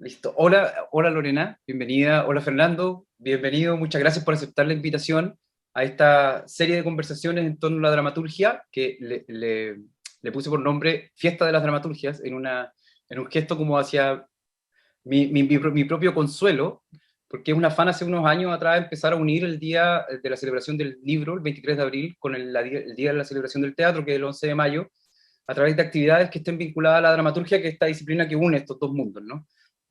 Listo. Hola, hola Lorena, bienvenida. Hola Fernando, bienvenido. Muchas gracias por aceptar la invitación a esta serie de conversaciones en torno a la dramaturgia que le puse por nombre Fiesta de las Dramaturgias en un gesto como hacia mi propio consuelo, porque es un afán hace unos años atrás empezar a unir el día de la celebración del libro, el 23 de abril, con el día de la celebración del teatro, que es el 11 de mayo, a través de actividades que estén vinculadas a la dramaturgia, que es esta disciplina que une estos dos mundos, ¿no?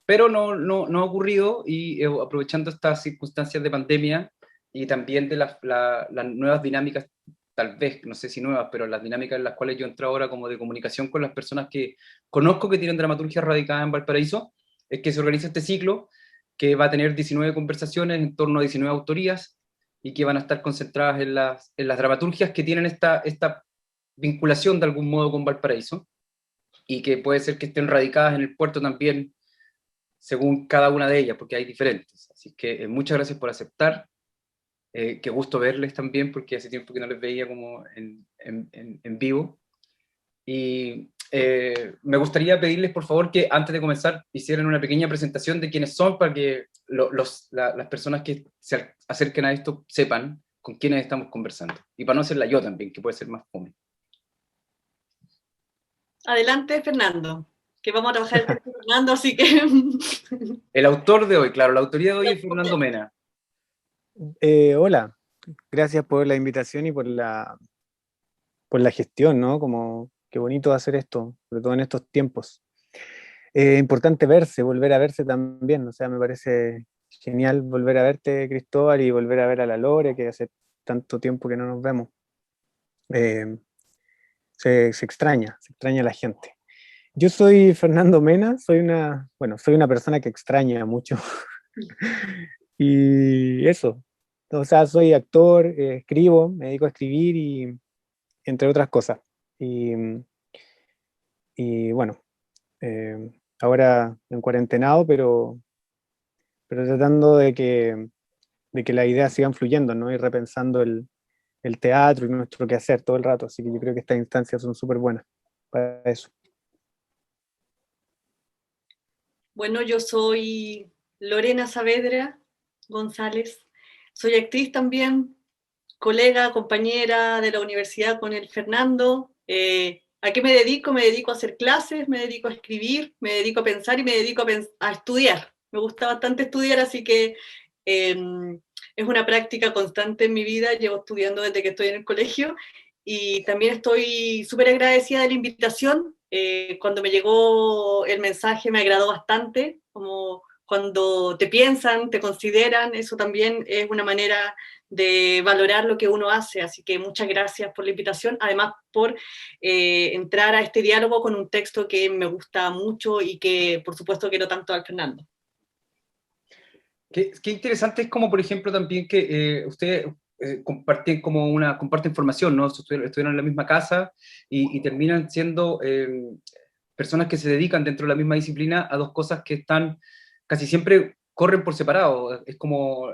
Pero no ha ocurrido y aprovechando estas circunstancias de pandemia y también de las nuevas dinámicas, tal vez, no sé si nuevas, pero las dinámicas en las cuales yo entro ahora como de comunicación con las personas que conozco que tienen dramaturgia radicada en Valparaíso, es que se organiza este ciclo que va a tener 19 conversaciones en torno a 19 autorías y que van a estar concentradas en las dramaturgias que tienen esta vinculación de algún modo con Valparaíso y que puede ser que estén radicadas en el puerto también según cada una de ellas, porque hay diferentes. Así que muchas gracias por aceptar. Qué gusto verles también, porque hace tiempo que no les veía como en vivo. Y me gustaría pedirles, por favor, que antes de comenzar hicieran una pequeña presentación de quiénes son, para que las personas que se acerquen a esto sepan con quiénes estamos conversando. Y para no hacerla yo también, que puede ser más fome. Adelante, Fernando, que vamos a trabajar el texto de Fernando, así que... El autor de hoy, claro, la autoría de hoy es Fernando Mena. Hola, gracias por la invitación y por la gestión, ¿no? Como qué bonito hacer esto, sobre todo en estos tiempos. Importante verse, volver a verse también, o sea, me parece genial volver a verte, Cristóbal, y volver a ver a la Lore, que hace tanto tiempo que no nos vemos. Eh, se extraña a la gente. Yo soy Fernando Mena, soy una persona que extraña mucho. Y eso, o sea, soy actor, escribo, me dedico a escribir y entre otras cosas. Y, y bueno, ahora en cuarentenado, pero tratando de que las ideas sigan fluyendo, ¿no? Y repensando el teatro y nuestro quehacer todo el rato. Así que yo creo que estas instancias son súper buenas para eso. Bueno, yo soy Lorena Saavedra González, soy actriz también, colega, compañera de la universidad con el Fernando. ¿A qué me dedico? Me dedico a hacer clases, me dedico a escribir, me dedico a pensar y me dedico a estudiar. Me gusta bastante estudiar, así que eh, es una práctica constante en mi vida. Llevo estudiando desde que estoy en el colegio y también estoy súper agradecida de la invitación. Cuando me llegó el mensaje me agradó bastante, como cuando te piensan, te consideran, eso también es una manera de valorar lo que uno hace, así que muchas gracias por la invitación, además por entrar a este diálogo con un texto que me gusta mucho y que por supuesto quiero tanto al Fernando. Qué interesante es como, por ejemplo, también que ustedes comparten información, ¿no? Estuvieron en la misma casa y terminan siendo personas que se dedican dentro de la misma disciplina a dos cosas que están casi siempre corren por separado. Es como,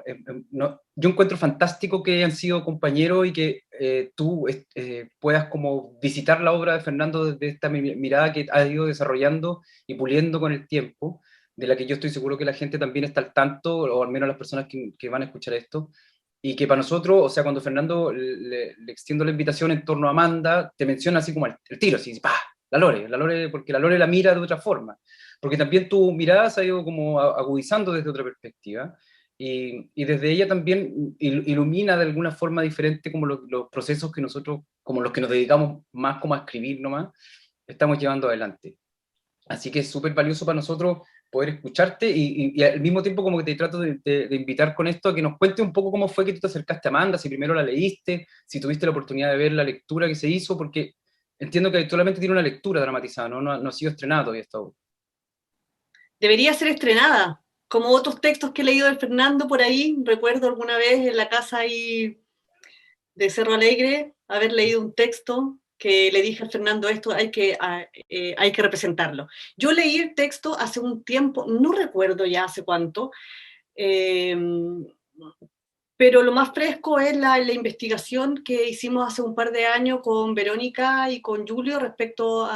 no, yo encuentro fantástico que hayan sido compañeros y que tú puedas como visitar la obra de Fernando desde esta mirada que ha ido desarrollando y puliendo con el tiempo, de la que yo estoy seguro que la gente también está al tanto, o al menos las personas que van a escuchar esto, y que para nosotros, o sea, cuando Fernando le extiendo la invitación en torno a Amanda, te menciona así como el tiro, así, ¡pah! La Lore, porque la Lore la mira de otra forma, porque también tu mirada se ha ido como agudizando desde otra perspectiva, y desde ella también ilumina de alguna forma diferente como los procesos que nosotros, como los que nos dedicamos más como a escribir nomás, estamos llevando adelante. Así que es súper valioso para nosotros poder escucharte y al mismo tiempo como que te trato de invitar con esto a que nos cuente un poco cómo fue que tú te acercaste a Amanda, si primero la leíste, si tuviste la oportunidad de ver la lectura que se hizo, porque entiendo que solamente tiene una lectura dramatizada, no ha sido estrenado todavía esta obra. Debería ser estrenada, como otros textos que he leído de Fernando por ahí. Recuerdo alguna vez en la casa ahí de Cerro Alegre haber leído un texto que le dije a Fernando, esto hay que representarlo. Yo leí el texto hace un tiempo, no recuerdo ya hace cuánto, eh, pero lo más fresco es la investigación que hicimos hace un par de años con Verónica y con Julio respecto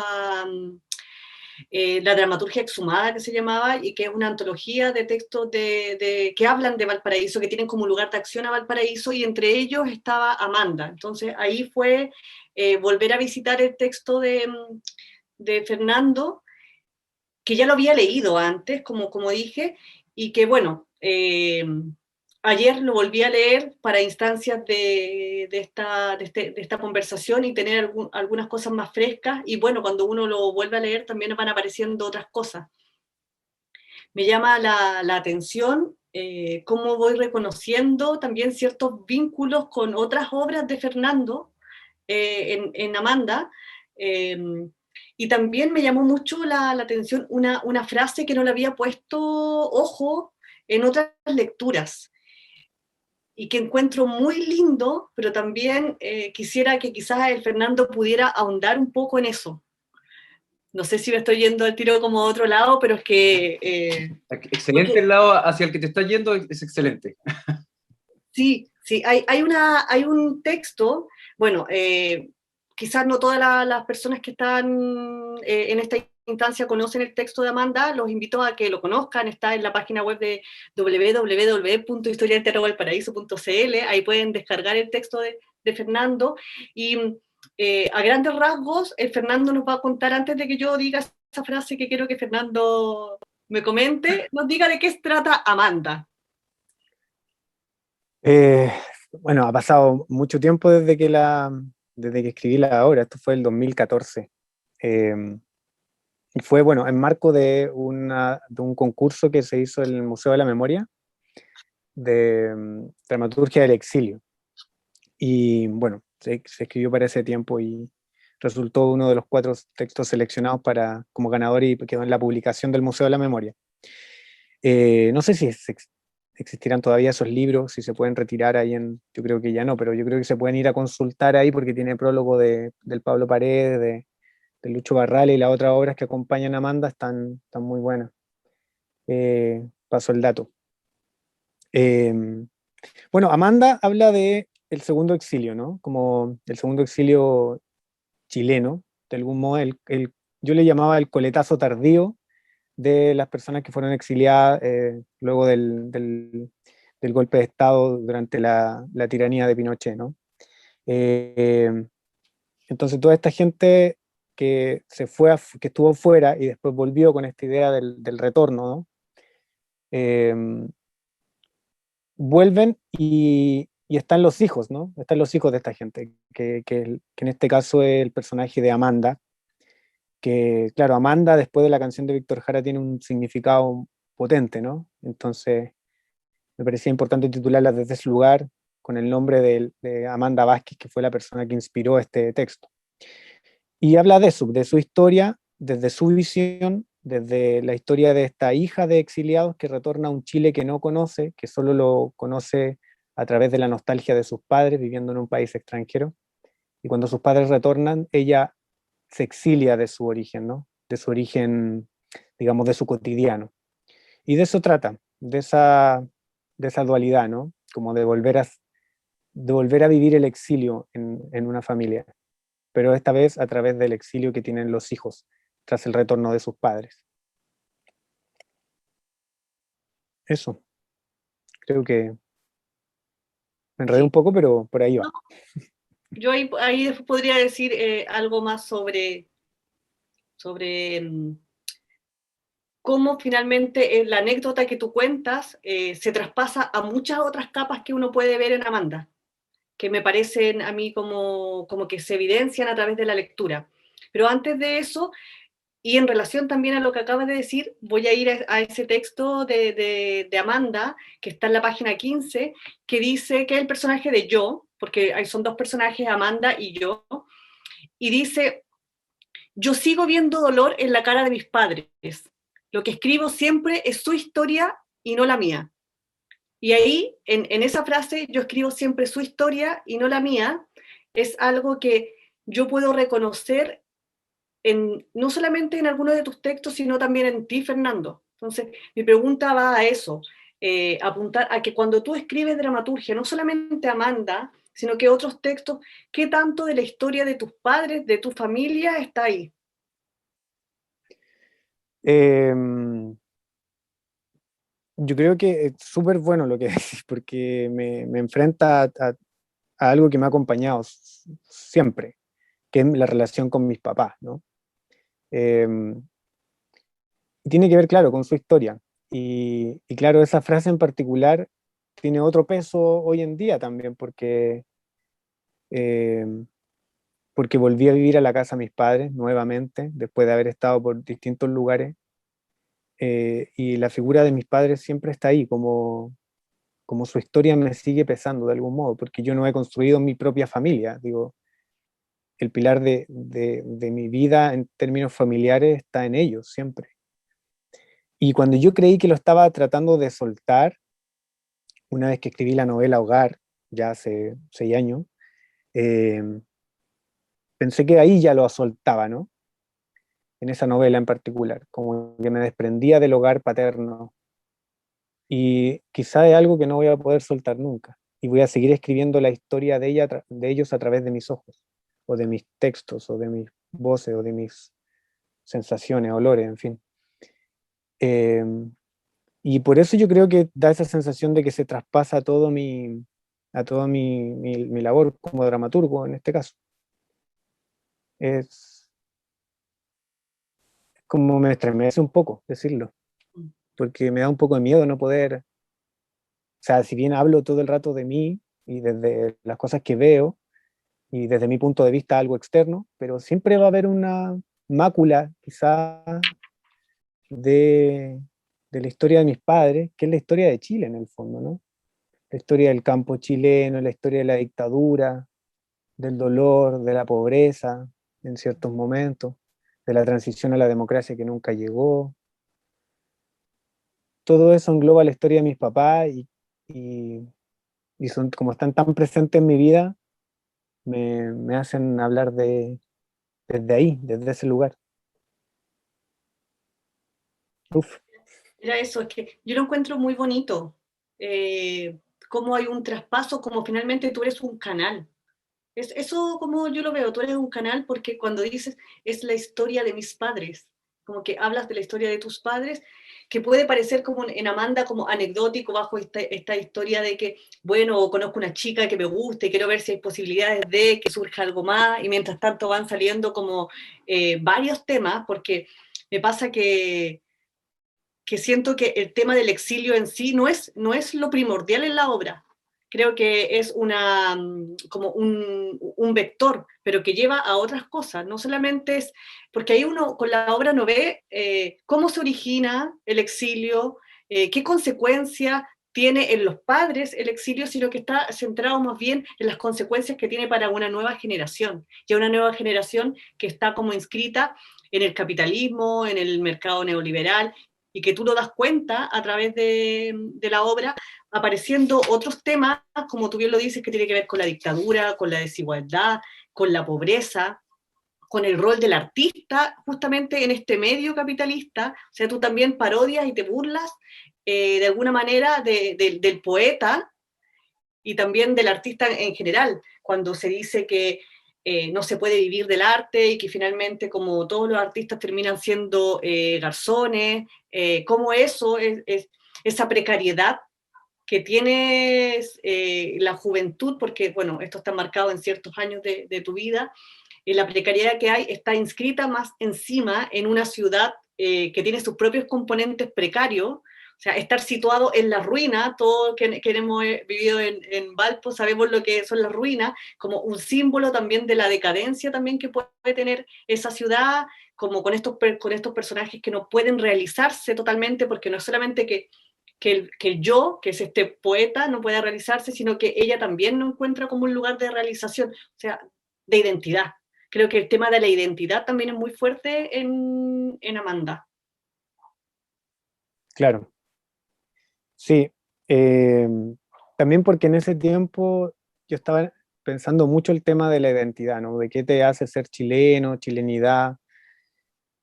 La dramaturgia exhumada, que se llamaba, y que es una antología de textos que hablan de Valparaíso, que tienen como lugar de acción a Valparaíso, y entre ellos estaba Amanda. Entonces ahí fue volver a visitar el texto de Fernando, que ya lo había leído antes, como dije, y que bueno, ayer lo volví a leer para instancias de esta conversación y tener algunas cosas más frescas, y bueno, cuando uno lo vuelve a leer también van apareciendo otras cosas. Me llama la atención cómo voy reconociendo también ciertos vínculos con otras obras de Fernando en Amanda, y también me llamó mucho la atención una frase que no le había puesto ojo en otras lecturas y que encuentro muy lindo, pero también quisiera que quizás el Fernando pudiera ahondar un poco en eso. No sé si me estoy yendo al tiro como a otro lado, pero es que... Excelente porque, el lado hacia el que te estás yendo, es excelente. sí, hay un texto, bueno, quizás no todas las personas que están en esta instancia conocen el texto de Amanda, los invito a que lo conozcan, está en la página web de www.historiadelterrorvalparaíso.cl, ahí pueden descargar el texto de Fernando, y a grandes rasgos, Fernando nos va a contar, antes de que yo diga esa frase que quiero que Fernando me comente, nos diga de qué se trata Amanda. Eh, bueno, ha pasado mucho tiempo desde que escribí la obra, esto fue el 2014. Y fue, bueno, en marco de un concurso que se hizo en el Museo de la Memoria de dramaturgia del exilio. Y bueno, se escribió para ese tiempo y resultó uno de los 4 textos seleccionados como ganador y quedó en la publicación del Museo de la Memoria. No sé si existirán todavía esos libros, si se pueden retirar ahí yo creo que ya no, pero yo creo que se pueden ir a consultar ahí porque tiene prólogo del Pablo Paredes, de Lucho Barrales, y las otras obras que acompañan a Amanda están muy buenas. Paso el dato. Bueno, Amanda habla de el segundo exilio, ¿no? Como el segundo exilio chileno, de algún modo, yo le llamaba el coletazo tardío de las personas que fueron exiliadas luego del golpe de Estado durante la tiranía de Pinochet, ¿no? Entonces toda esta gente que que estuvo fuera y después volvió con esta idea del retorno, ¿no? Vuelven y están los hijos, ¿no? Están los hijos de esta gente, que en este caso es el personaje de Amanda, que claro, Amanda después de la canción de Víctor Jara tiene un significado potente, ¿no? Entonces me parecía importante titularla desde ese lugar con el nombre de Amanda Vázquez, que fue la persona que inspiró este texto. Y habla de su historia, desde su visión, desde la historia de esta hija de exiliados que retorna a un Chile que no conoce, que solo lo conoce a través de la nostalgia de sus padres viviendo en un país extranjero. Y cuando sus padres retornan, ella se exilia de su origen, ¿no? De su origen, digamos, de su cotidiano. Y de eso trata, de esa dualidad, ¿no? Como de volver a vivir el exilio en una familia, pero esta vez a través del exilio que tienen los hijos tras el retorno de sus padres. Eso, creo que me enredé un Sí. poco, pero por ahí va. No, yo ahí podría decir algo más sobre cómo finalmente la anécdota que tú cuentas se traspasa a muchas otras capas que uno puede ver en Amanda, que me parecen a mí como que se evidencian a través de la lectura. Pero antes de eso, y en relación también a lo que acabas de decir, voy a ir a ese texto de Amanda, que está en la página 15, que dice que es el personaje de Yo, porque son 2 personajes, Amanda y Yo, y dice: yo sigo viendo dolor en la cara de mis padres. Lo que escribo siempre es su historia y no la mía. Y ahí, en esa frase, yo escribo siempre su historia y no la mía, es algo que yo puedo reconocer no solamente en algunos de tus textos, sino también en ti, Fernando. Entonces, mi pregunta va a eso, apuntar a que cuando tú escribes dramaturgia, no solamente Amanda, sino que otros textos, ¿qué tanto de la historia de tus padres, de tu familia está ahí? Em, yo creo que es súper bueno lo que decís, porque me enfrenta a algo que me ha acompañado siempre, que es la relación con mis papás, ¿no? Em, y tiene que ver, claro, con su historia. Y claro, esa frase en particular tiene otro peso hoy en día también, em, porque volví a vivir a la casa de mis padres nuevamente, después de haber estado por distintos lugares, y la figura de mis padres siempre está ahí, como su historia me sigue pesando de algún modo, porque yo no he construido mi propia familia, digo, el pilar de mi vida en términos familiares está en ellos siempre. Y cuando yo creí que lo estaba tratando de soltar, una vez que escribí la novela Hogar, ya hace 6 años, eh, pensé que ahí ya lo soltaba, ¿no? En esa novela en particular, como que me desprendía del hogar paterno. Y quizá es algo que no voy a poder soltar nunca. Y voy a seguir escribiendo la historia de ellos a través de mis ojos, o de mis textos, o de mis voces, o de mis sensaciones, olores, en fin. Eh, y por eso yo creo que da esa sensación de que se traspasa a toda mi labor como dramaturgo en este caso. Es como me estremece un poco decirlo, porque me da un poco de miedo no poder, o sea, si bien hablo todo el rato de mí y desde las cosas que veo y desde mi punto de vista algo externo, pero siempre va a haber una mácula quizá de, de la historia de mis padres, que es la historia de Chile en el fondo, ¿no? La historia del campo chileno, la historia de la dictadura, del dolor, de la pobreza en ciertos momentos, de la transición a la democracia que nunca llegó. Todo eso engloba la historia de mis papás y, y son, como están tan presentes en mi vida, me hacen hablar desde ahí, desde ese lugar. Uf, Era eso, es que yo lo encuentro muy bonito, cómo hay un traspaso, como finalmente tú eres un canal. Es, eso como yo lo veo, tú eres un canal porque cuando dices es la historia de mis padres, como que hablas de la historia de tus padres, que puede parecer como en Amanda como anecdótico bajo esta historia de que, bueno, conozco una chica que me gusta y quiero ver si hay posibilidades de que surja algo más y mientras tanto van saliendo como varios temas porque me pasa que siento que el tema del exilio en sí no es lo primordial en la obra. Creo que es una, como un vector, pero que lleva a otras cosas. No solamente es, porque ahí uno con la obra no ve cómo se origina el exilio, qué consecuencias tiene en los padres el exilio, sino que está centrado más bien en las consecuencias que tiene para una nueva generación. Y una nueva generación que está como inscrita en el capitalismo, en el mercado neoliberal, y que tú lo das cuenta a través de la obra, apareciendo otros temas, como tú bien lo dices, que tiene que ver con la dictadura, con la desigualdad, con la pobreza, con el rol del artista, justamente en este medio capitalista. O sea, tú también parodias y te burlas de alguna manera del poeta y también del artista en general, cuando se dice que no se puede vivir del arte y que finalmente como todos los artistas terminan siendo garzones, cómo eso es, esa precariedad que tiene la juventud, porque bueno, esto está marcado en ciertos años de tu vida, la precariedad que hay está inscrita más encima en una ciudad que tiene sus propios componentes precarios. O sea, estar situado en la ruina, todos que hemos vivido en Valpo sabemos lo que son las ruinas, como un símbolo también de la decadencia también que puede tener esa ciudad, como con estos personajes que no pueden realizarse totalmente, porque no es solamente que el yo, que es este poeta, no pueda realizarse, sino que ella también no encuentra como un lugar de realización, o sea, de identidad. Creo que el tema de la identidad también es muy fuerte en Amanda. claro, sí. eh, También porque en ese tiempo yo estaba pensando mucho el tema de la identidad, ¿no? De qué te hace ser chileno, chilenidad.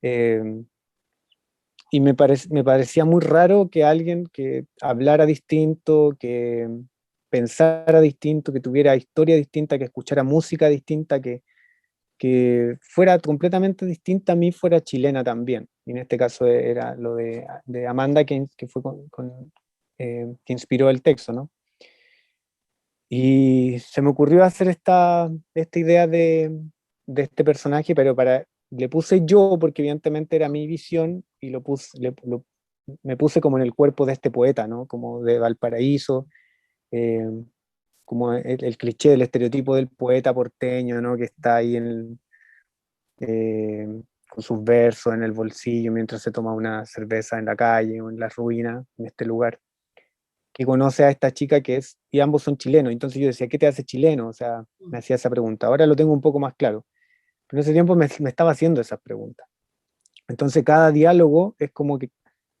eh, y me parecía muy raro que alguien que hablara distinto, que pensara distinto, que tuviera historia distinta, que escuchara música distinta, que que fuera completamente distinta a mí, fuera chilena también. Y en este caso era lo de Amanda, que fue que inspiró el texto, ¿no? Y se me ocurrió hacer esta idea de este personaje, pero le puse yo, porque evidentemente era mi visión, y me puse como en el cuerpo de este poeta, ¿no? Como de Valparaíso, eh, como el cliché, del estereotipo del poeta porteño, ¿no? Que está ahí eh, con sus versos en el bolsillo mientras se toma una cerveza en la calle o en la ruina, en este lugar, que conoce a esta chica y ambos son chilenos. Entonces yo decía, ¿qué te hace chileno? O sea, me hacía esa pregunta. Ahora lo tengo un poco más claro. Pero en ese tiempo me estaba haciendo esas preguntas. Entonces cada diálogo es como que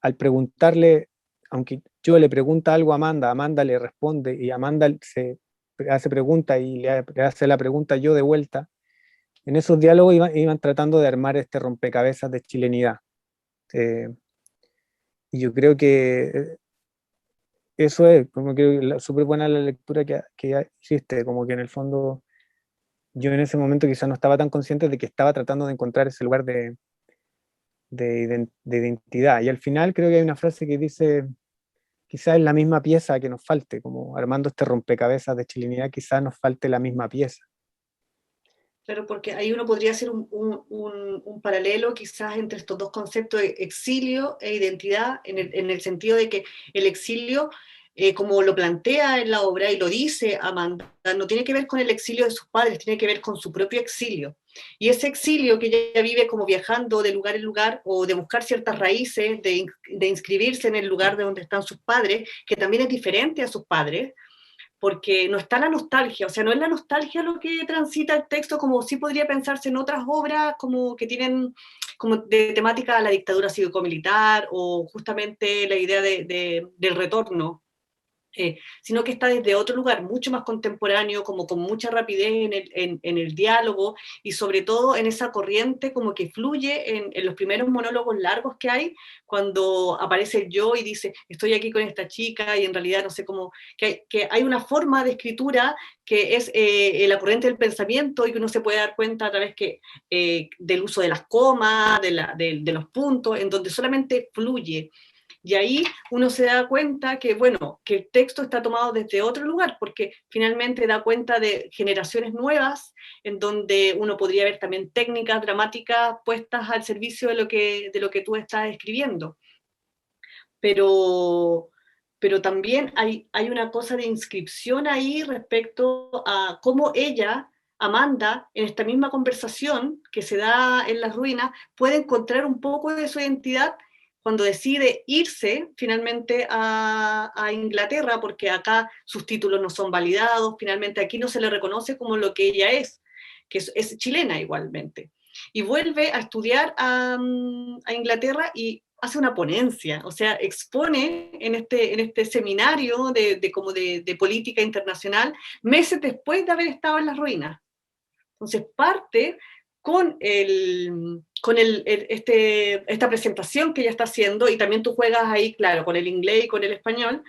al preguntarle, aunque yo le pregunta algo a Amanda, Amanda le responde y Amanda se hace pregunta y le hace la pregunta yo de vuelta. En esos diálogos iban tratando de armar este rompecabezas de chilenidad. Eh, y yo creo que eso es, como que súper buena la lectura que hiciste, como que en el fondo yo en ese momento quizás no estaba tan consciente de que estaba tratando de encontrar ese lugar de identidad. Y al final creo que hay una frase que dice, quizás es la misma pieza que nos falte, como armando este rompecabezas de chilenidad, quizás nos falte la misma pieza. Claro, porque ahí uno podría hacer un paralelo quizás entre estos dos conceptos de exilio e identidad, en el sentido de que el exilio, como lo plantea en la obra y lo dice Amanda, no tiene que ver con el exilio de sus padres, tiene que ver con su propio exilio. Y ese exilio que ella vive como viajando de lugar en lugar o de buscar ciertas raíces, de inscribirse en el lugar de donde están sus padres, que también es diferente a sus padres, porque no está la nostalgia, o sea, no es la nostalgia lo que transita el texto, como sí podría pensarse en otras obras como que tienen como de temática la dictadura cívico-militar o justamente la idea del retorno, sino que está desde otro lugar, mucho más contemporáneo, como con mucha rapidez en el diálogo y sobre todo en esa corriente como que fluye en los primeros monólogos largos que hay, cuando aparece el yo y dice, estoy aquí con esta chica y en realidad no sé cómo, que hay una forma de escritura que es la corriente del pensamiento y que uno se puede dar cuenta a través del uso de las comas, de los puntos, en donde solamente fluye. Y ahí uno se da cuenta que, bueno, que el texto está tomado desde otro lugar, porque finalmente da cuenta de generaciones nuevas, en donde uno podría ver también técnicas dramáticas puestas al servicio de lo que tú estás escribiendo. Pero, pero también hay una cosa de inscripción ahí respecto a cómo ella, Amanda, en esta misma conversación que se da en las ruinas, puede encontrar un poco de su identidad cuando decide irse finalmente a Inglaterra, porque acá sus títulos no son validados, finalmente aquí no se le reconoce como lo que ella es, que es chilena igualmente. Y vuelve a estudiar a Inglaterra y hace una ponencia, o sea, expone en este seminario como de política internacional meses después de haber estado en las ruinas. Entonces parte esta presentación que ella está haciendo, y también tú juegas ahí, claro, con el inglés y con el español,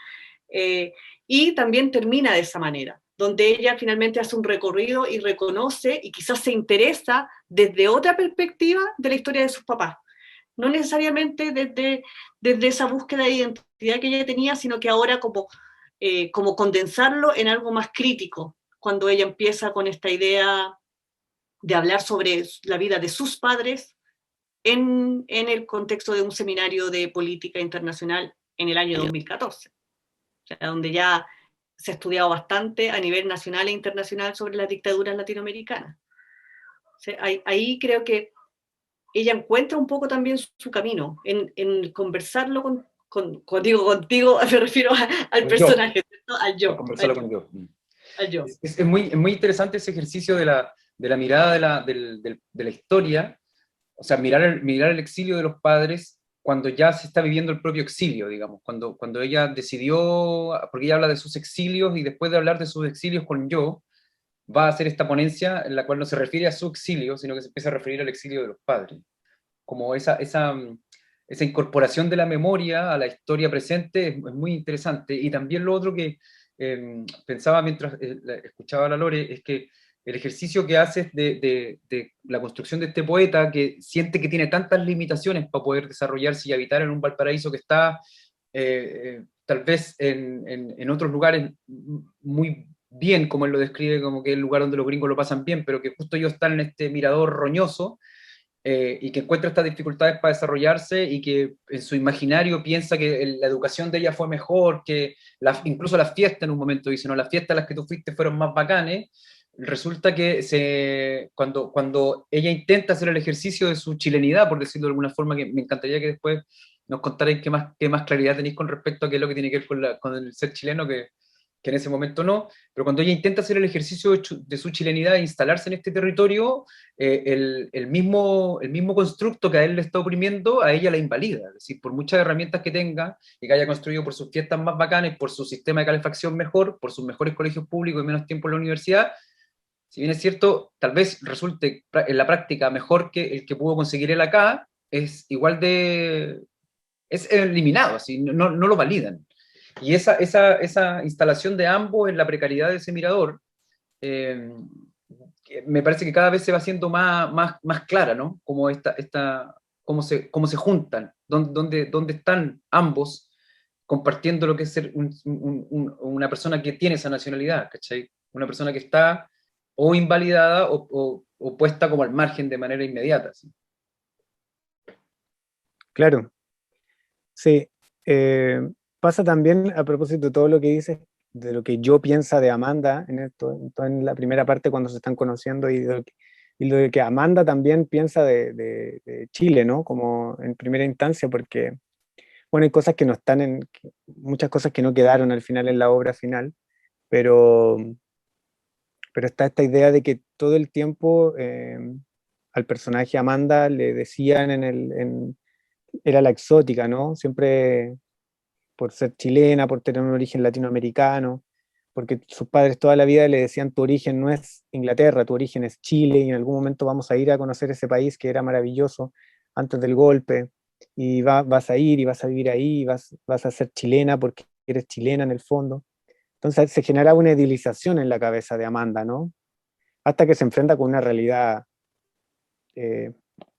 y también termina de esa manera, donde ella finalmente hace un recorrido y reconoce y quizás se interesa desde otra perspectiva de la historia de sus papás. No necesariamente desde esa búsqueda de identidad que ella tenía, sino que ahora como condensarlo en algo más crítico, cuando ella empieza con esta idea de hablar sobre la vida de sus padres en el contexto de un seminario de política internacional en el año 2014, o sea, donde ya se ha estudiado bastante a nivel nacional e internacional sobre las dictaduras latinoamericanas. O sea, ahí creo que ella encuentra un poco también su camino en conversarlo contigo, me refiero al personaje, ¿no? Al yo. Conversarlo con yo. Al yo. Es muy interesante ese ejercicio de la mirada de la historia, o sea, mirar el exilio de los padres cuando ya se está viviendo el propio exilio, digamos, cuando ella decidió, porque ella habla de sus exilios y después de hablar de sus exilios con yo, va a hacer esta ponencia en la cual no se refiere a su exilio, sino que se empieza a referir al exilio de los padres. Como esa incorporación de la memoria a la historia presente es muy interesante. Y también lo otro que pensaba mientras escuchaba a la Lore es que el ejercicio que haces de la construcción de este poeta que siente que tiene tantas limitaciones para poder desarrollarse y habitar en un Valparaíso que está tal vez en otros lugares muy bien, como él lo describe, como que es el lugar donde los gringos lo pasan bien, pero que justo ellos están en este mirador roñoso, y que encuentra estas dificultades para desarrollarse y que en su imaginario piensa que la educación de ella fue mejor, que incluso las fiestas en un momento dice, no, las fiestas a las que tú fuiste fueron más bacanes. Resulta que cuando ella intenta hacer el ejercicio de su chilenidad, por decirlo de alguna forma, que me encantaría que después nos contarais qué más claridad tenéis con respecto a qué es lo que tiene que ver con el ser chileno, que en ese momento no, pero cuando ella intenta hacer el ejercicio de su chilenidad e instalarse en este territorio, el mismo constructo que a él le está oprimiendo, a ella la invalida. Es decir, por muchas herramientas que tenga y que haya construido por sus fiestas más bacanes, por su sistema de calefacción mejor, por sus mejores colegios públicos y menos tiempo en la universidad, si bien es cierto, tal vez resulte en la práctica mejor que el que pudo conseguir él acá, es igual de... es eliminado, así, no lo validan. Y esa instalación de ambos en la precariedad de ese mirador, eh, me parece que cada vez se va haciendo más clara, ¿no? Como cómo se juntan, dónde están ambos compartiendo lo que es ser una persona que tiene esa nacionalidad, ¿cachai? Una persona que está o invalidada o puesta como al margen de manera inmediata. ¿Sí? Claro, sí. Pasa también, a propósito de todo lo que dices, de lo que yo piensa de Amanda en esto, en la primera parte cuando se están conociendo, y lo que Amanda también piensa de Chile, ¿no? Como en primera instancia, porque, bueno, hay cosas que no están muchas cosas que no quedaron al final en la obra final, pero, pero está esta idea de que todo el tiempo al personaje Amanda le decían era la exótica, ¿no? Siempre por ser chilena, por tener un origen latinoamericano, porque sus padres toda la vida le decían tu origen no es Inglaterra, tu origen es Chile, y en algún momento vamos a ir a conocer ese país que era maravilloso antes del golpe, y vas a ir y vas a vivir ahí, y vas a ser chilena porque eres chilena en el fondo. Entonces se genera una idilización en la cabeza de Amanda, ¿no? Hasta que se enfrenta con eh,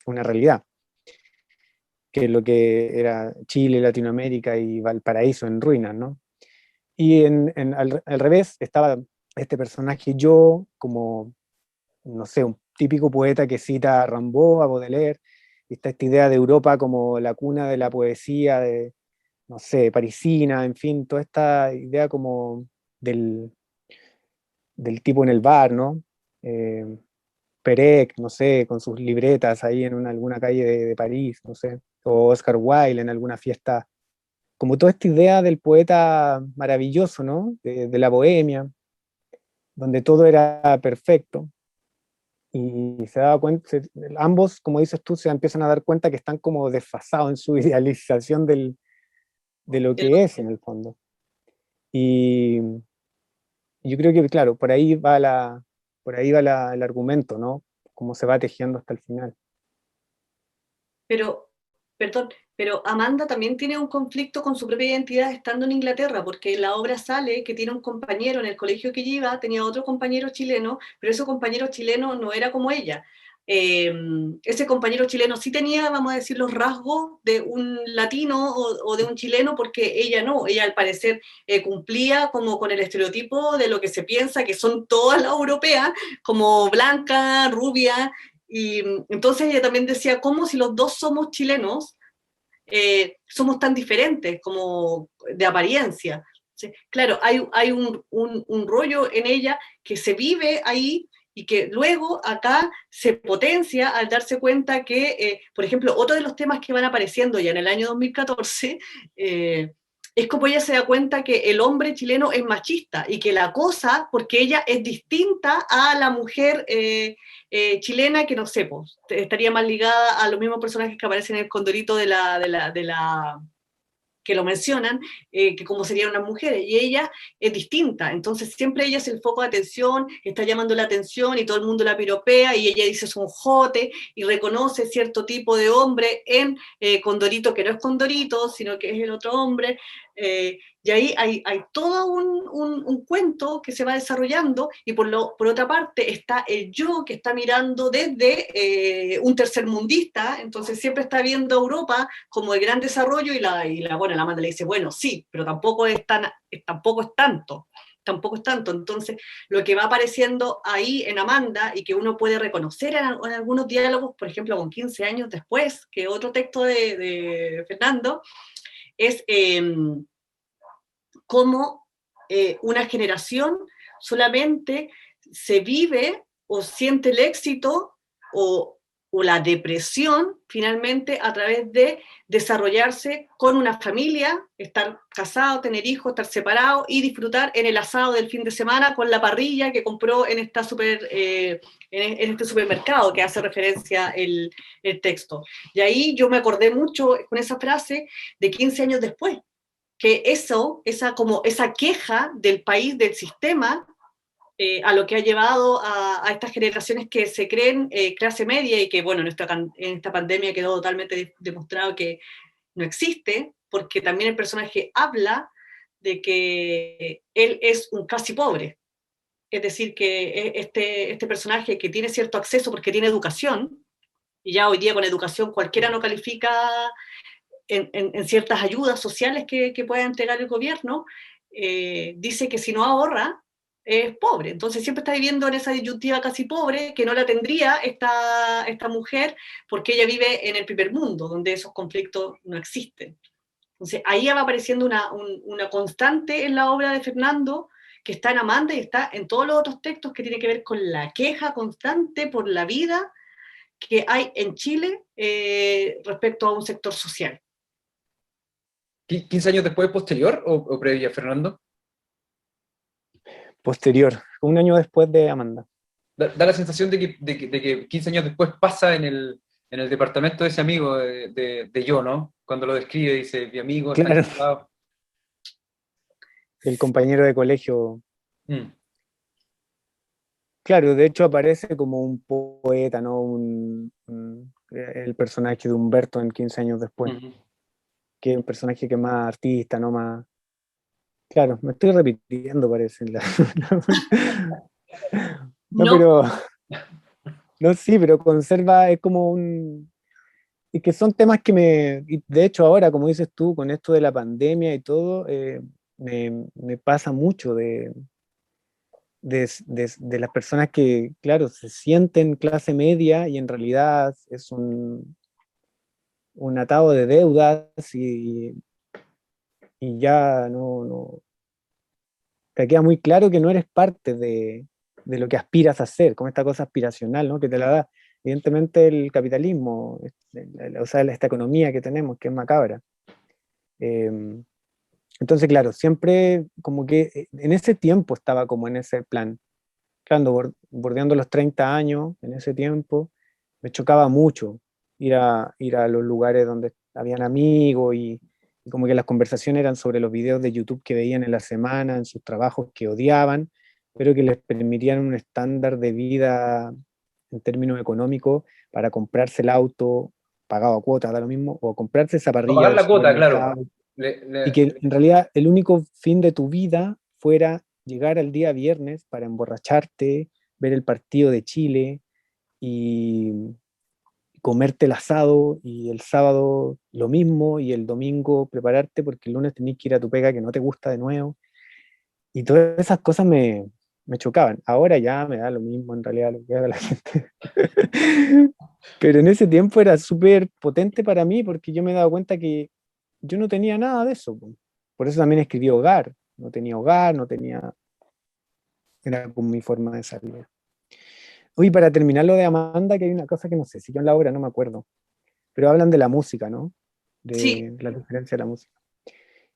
una realidad, que es lo que era Chile, Latinoamérica y Valparaíso en ruinas, ¿no? Y al revés estaba este personaje yo, como, no sé, un típico poeta que cita a Rimbaud, a Baudelaire, y está esta idea de Europa como la cuna de la poesía, no sé, parisina, en fin, toda esta idea como del, del tipo en el bar, ¿no? Eh, Perec, no sé, con sus libretas ahí en alguna calle de París, no sé, o Oscar Wilde en alguna fiesta, como toda esta idea del poeta maravilloso, ¿no? De la bohemia, donde todo era perfecto, y se daba cuenta, ambos, como dices tú, se empiezan a dar cuenta que están como desfasados en su idealización de lo que es en el fondo. Y yo creo que, claro, el argumento, ¿no? Cómo se va tejiendo hasta el final. Pero, perdón, pero Amanda también tiene un conflicto con su propia identidad estando en Inglaterra, porque en la obra sale que tiene un compañero en el colegio que iba, tenía otro compañero chileno, pero ese compañero chileno no era como ella. Ese compañero chileno sí tenía, vamos a decir, los rasgos de un latino o de un chileno, porque ella no, ella al parecer cumplía como con el estereotipo de lo que se piensa que son todas las europeas, como blanca, rubia, y entonces ella también decía, ¿cómo si los dos somos chilenos, somos tan diferentes como de apariencia? ¿Sí? Claro, hay un rollo en ella que se vive ahí y que luego acá se potencia al darse cuenta que, por ejemplo, otro de los temas que van apareciendo ya en el año 2014, es como ella se da cuenta que el hombre chileno es machista y que la cosa, porque ella es distinta a la mujer chilena, que no sé, pues, estaría más ligada a los mismos personajes que aparecen en el Condorito de la que lo mencionan, que como serían unas mujeres, y ella es distinta, entonces siempre ella es el foco de atención, está llamando la atención y todo el mundo la piropea y ella dice es un jote y reconoce cierto tipo de hombre en Condorito, que no es Condorito, sino que es el otro hombre, Y ahí hay todo un cuento que se va desarrollando, y por otra parte está el yo que está mirando desde un tercermundista, entonces siempre está viendo a Europa como el gran desarrollo, y bueno, la Amanda le dice, bueno, sí, pero tampoco es tanto. Tampoco es tanto. Entonces, lo que va apareciendo ahí en Amanda y que uno puede reconocer en algunos diálogos, por ejemplo, con 15 años después, que otro texto de Fernando, es cómo una generación solamente se vive o siente el éxito o la depresión finalmente a través de desarrollarse con una familia, estar casado, tener hijos, estar separado y disfrutar en el asado del fin de semana con la parrilla que compró en este supermercado que hace referencia el texto. Y ahí yo me acordé mucho con esa frase de 15 años después, que esa queja del país, del sistema, a lo que ha llevado a estas generaciones que se creen clase media y que, bueno, en esta pandemia quedó totalmente demostrado que no existe, porque también el personaje habla de que él es un casi pobre. Es decir, que este personaje que tiene cierto acceso porque tiene educación, y ya hoy día con educación cualquiera no califica en ciertas ayudas sociales que pueda entregar el gobierno, dice que si no ahorra, es pobre. Entonces siempre está viviendo en esa disyuntiva casi pobre, que no la tendría esta mujer, porque ella vive en el primer mundo, donde esos conflictos no existen. Entonces ahí va apareciendo una constante en la obra de Fernando, que está en Amanda y está en todos los otros textos, que tiene que ver con la queja constante por la vida que hay en Chile respecto a un sector social. ¿15 años después, posterior o previa, Fernando? Posterior, un año después de Amanda. Da la sensación de que 15 años después pasa en el departamento de ese amigo de yo, ¿no? Cuando lo describe, dice, mi amigo está Claro, encerrado. el compañero de colegio. Mm. Claro, de hecho aparece como un poeta, ¿no? El personaje de Humberto en 15 años después, que es un personaje que es más artista, ¿no? Más... Claro, me estoy repitiendo, parece. No, No, pero... No, sí, pero conserva, es como un... Y que son temas que y de hecho ahora, como dices tú, con esto de la pandemia y todo, me pasa mucho de las personas que, claro, se sienten clase media y en realidad es un atado de deudas y ya no, te queda muy claro que no eres parte de lo que aspiras a hacer, como esta cosa aspiracional, ¿no? Que te la da evidentemente el capitalismo, o sea, esta economía que tenemos, que es macabra. Entonces, claro, siempre como que en ese tiempo estaba como en ese plan, claro, bordeando los 30 años, en ese tiempo, me chocaba mucho ir a los lugares donde habían amigos y como que las conversaciones eran sobre los videos de YouTube que veían en la semana, en sus trabajos que odiaban, pero que les permitían un estándar de vida en términos económicos para comprarse el auto pagado a cuotas, da lo mismo, o comprarse esa No parrilla pagar del la cuota, claro. supermercado, y que en realidad el único fin de tu vida fuera llegar al día viernes para emborracharte, ver el partido de Chile y comerte el asado, y el sábado lo mismo, y el domingo prepararte porque el lunes tenés que ir a tu pega que no te gusta de nuevo. Y todas esas cosas me chocaban. Ahora ya me da lo mismo en realidad lo que haga la gente. Pero en ese tiempo era súper potente para mí porque yo me he dado cuenta que yo no tenía nada de eso. Por eso también escribí Hogar. No tenía hogar, no tenía... Era como mi forma de salir. Uy, para terminar lo de Amanda, que hay una cosa que no sé, si yo en la obra no me acuerdo, pero hablan de la música, ¿no? sí, De la diferencia de la música.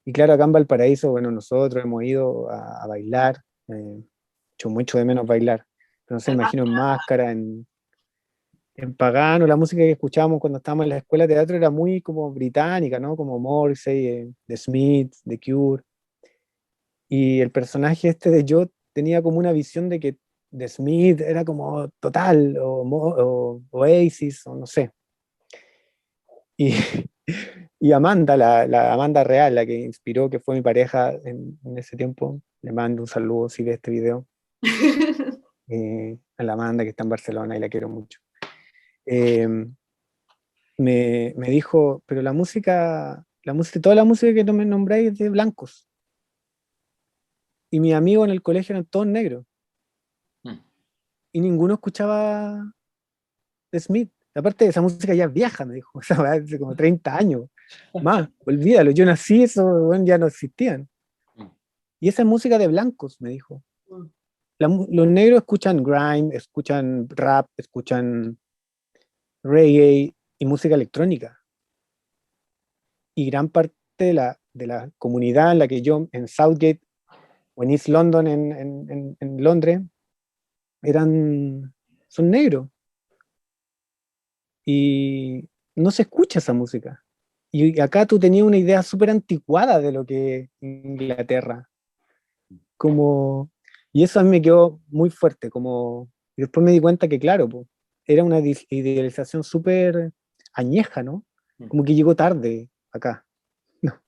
Y claro, acá en Valparaíso, bueno, nosotros hemos ido a bailar, hecho mucho de menos bailar, pero no sé, imagino en Máscara, en Pagano, la música que escuchábamos cuando estábamos en la escuela de teatro era muy como británica, ¿no? Como Morrissey, The Smiths, The Cure. Y el personaje este de Joe tenía como una visión de que The Smith era como total, o Oasis, o no sé. Y, Y Amanda, la Amanda Real, la que inspiró, que fue mi pareja en ese tiempo, le mando un saludo si ve este video, a la Amanda que está en Barcelona y la quiero mucho. Eh, me dijo, pero toda la música que no me nombráis es de blancos. Y mis amigos en el colegio eran todos negros. Mm. Y ninguno escuchaba de Smith. Aparte de esa música ya es vieja, me dijo. O sea, hace como 30 años. Más, olvídalo, yo nací, eso bueno, ya no existían. Mm. Y esa es música de blancos, me dijo. Los negros escuchan grime, escuchan rap, escuchan reggae y música electrónica. Y gran parte de la comunidad en la que yo, en Southgate o en East London, en Londres, son negros. Y no se escucha esa música. Y acá tú tenías una idea súper anticuada de lo que es Inglaterra. Como, y eso a mí me quedó muy fuerte. Y después me di cuenta que, claro, po, era una idealización súper añeja, ¿no? Como que llegó tarde acá. No.